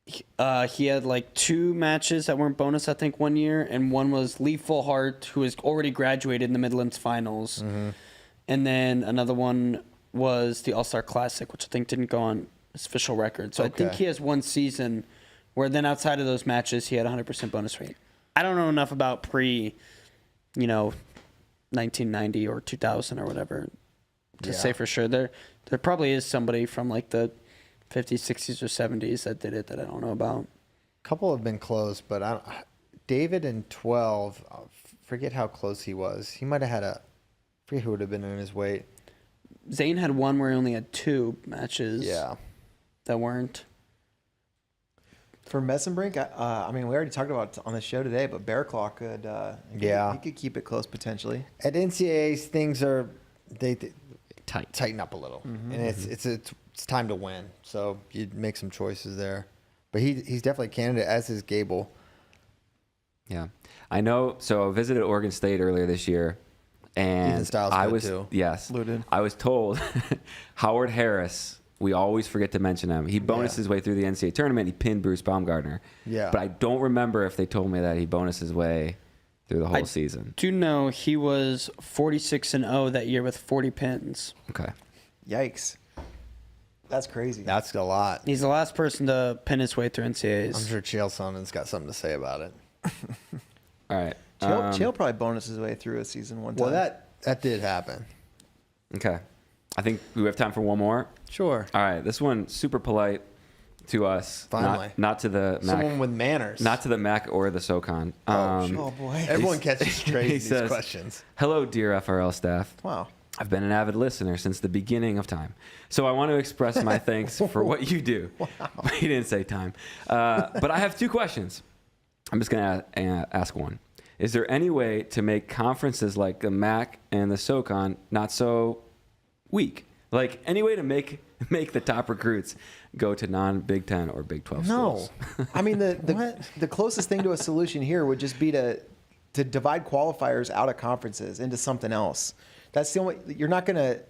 he had like 2 matches that weren't bonus, I think, one year, and one was Lee Fullhart, who has already graduated in the Midlands Finals, and then another one was the All-Star Classic, which I think didn't go on his official record. So I think Okay. he has one season where then outside of those matches, he had 100% bonus rate. I don't know enough about 1990 or 2000 or whatever to say for sure. There probably is somebody from like the 50s, 60s, or 70s that did it that I don't know about. A couple have been close, but David in 12, I forget how close he was. He might have had forget who would have been in his weight. Zane had one where he only had 2 matches that weren't. For Messenbrink, I mean, we already talked about it on the show today, but Bear Claw could, he could keep it close potentially. At NCAAs, things are they Tight. up a little, and it's time to win. So you make some choices there, but he's definitely a candidate, as is Gable. Yeah. I know. So I visited Oregon State earlier this year, and Ethan Styles I did was too. yes, Lou did. I was told Howard Harris. We always forget to mention him. He bonused his way through the NCAA tournament. He pinned Bruce Baumgartner. Yeah. But I don't remember if they told me that he bonused his way through the whole season. Do know he was 46-0 that year with 40 pins. Okay. Yikes. That's crazy. That's a lot. He's the last person to pin his way through NCAAs. I'm sure Chael Sonnen's got something to say about it. All right. Chael probably bonus his way through a season one time. Well, that did happen. Okay. I think we have time for one more. Sure. All right. This one, super polite to us. Finally. Not to the Mac. Someone with manners. Not to the Mac or the SoCon. Oh, boy. Everyone catches straight he in these says, questions. Hello, dear FRL staff. Wow. I've been an avid listener since the beginning of time. So I want to express my thanks for what you do. Wow. He didn't say time. But I have two questions. I'm just going to ask one. Is there any way to make conferences like the MAC and the SoCon not so weak? Like any way to make the top recruits go to non-Big 10 or Big 12 schools? No. I mean, the closest thing to a solution here would just be to divide qualifiers out of conferences into something else. That's the only. You're not gonna.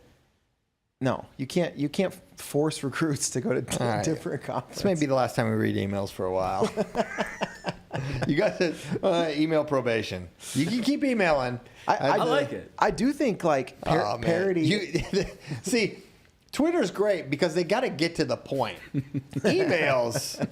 No, you can't force recruits to go to different conferences. This may be the last time we read emails for a while. You got email probation. You can keep emailing. I like it. I do think like parody. See, Twitter's great because they got to get to the point. Emails.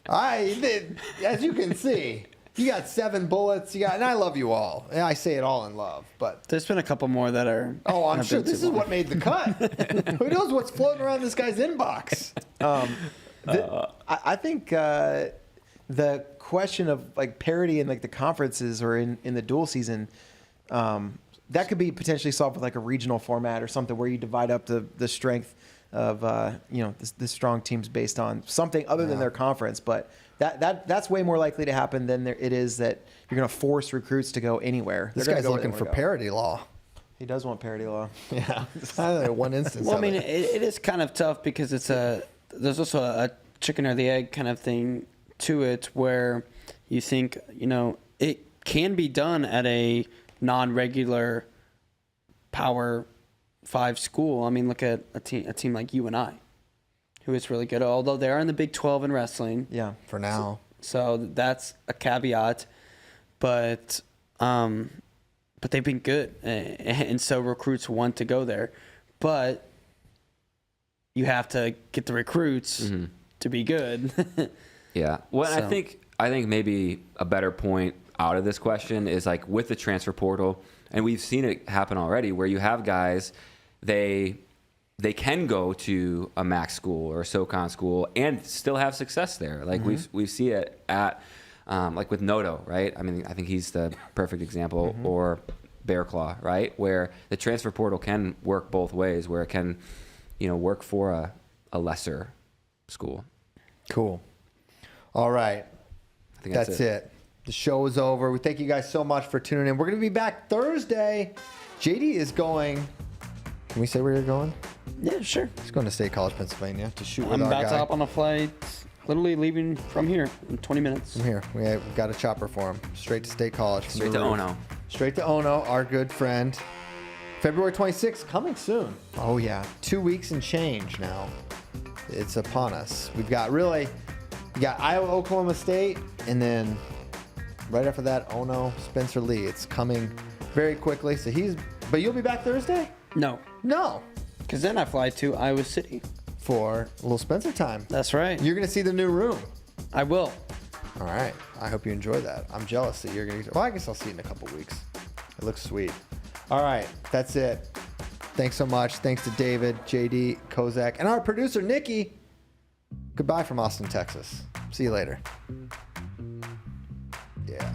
As you can see. You got 7 bullets. And I love you all. And I say it all in love, but There's been a couple more that are. oh, I'm have sure been this too is long. what made the cut. Who knows what's floating around this guy's inbox? I think the question of like parity in like the conferences or in the dual season, that could be potentially solved with like a regional format or something where you divide up the strength of the strong teams based on something other than their conference, but. That's way more likely to happen than it is that you're going to force recruits to go anywhere. This guy's looking for parity law. He does want parity law. Yeah, one instance. Well, I of mean, it. it is kind of tough because there's also a chicken or the egg kind of thing to it where you think, it can be done at a non-regular Power 5 school. I mean, look at a team like UNI. Who is really good, although they are in the Big 12 in wrestling. Yeah, for now. So that's a caveat, but they've been good, and so recruits want to go there, but you have to get the recruits to be good. Yeah. Well, So. I think maybe a better point out of this question is like with the transfer portal, and we've seen it happen already, where you have guys they can go to a MAC school or a SoCon school and still have success there. Like we see it at like with Noto, right? I mean, I think he's the perfect example, or Bear Claw, right? Where the transfer portal can work both ways, where it can, work for a lesser school. Cool. All right. I think That's it. The show is over. We thank you guys so much for tuning in. We're going to be back Thursday. JD is going. Can we say where you're going? Yeah, sure. He's going to State College, Pennsylvania to shoot with I'm our about guy. to hop on a flight, literally leaving from here in 20 minutes. From here. We've got a chopper for him. Straight to State College. Straight to Ono. Straight to Ono, our good friend. February 26th, coming soon. Oh, yeah. 2 weeks and change now. It's upon us. We got Iowa, Oklahoma State, and then right after that, Ono, Spencer Lee. It's coming very quickly. But you'll be back Thursday? No, No. because then I fly to Iowa City. For a little Spencer time. That's right. You're going to see the new room. I will. All right. I hope you enjoy that. I'm jealous that you're going to. Well, I guess I'll see it in a couple weeks. It looks sweet. All right. That's it. Thanks so much. Thanks to David, JD, Kozak, and our producer, Nikki. Goodbye from Austin, Texas. See you later. Yeah.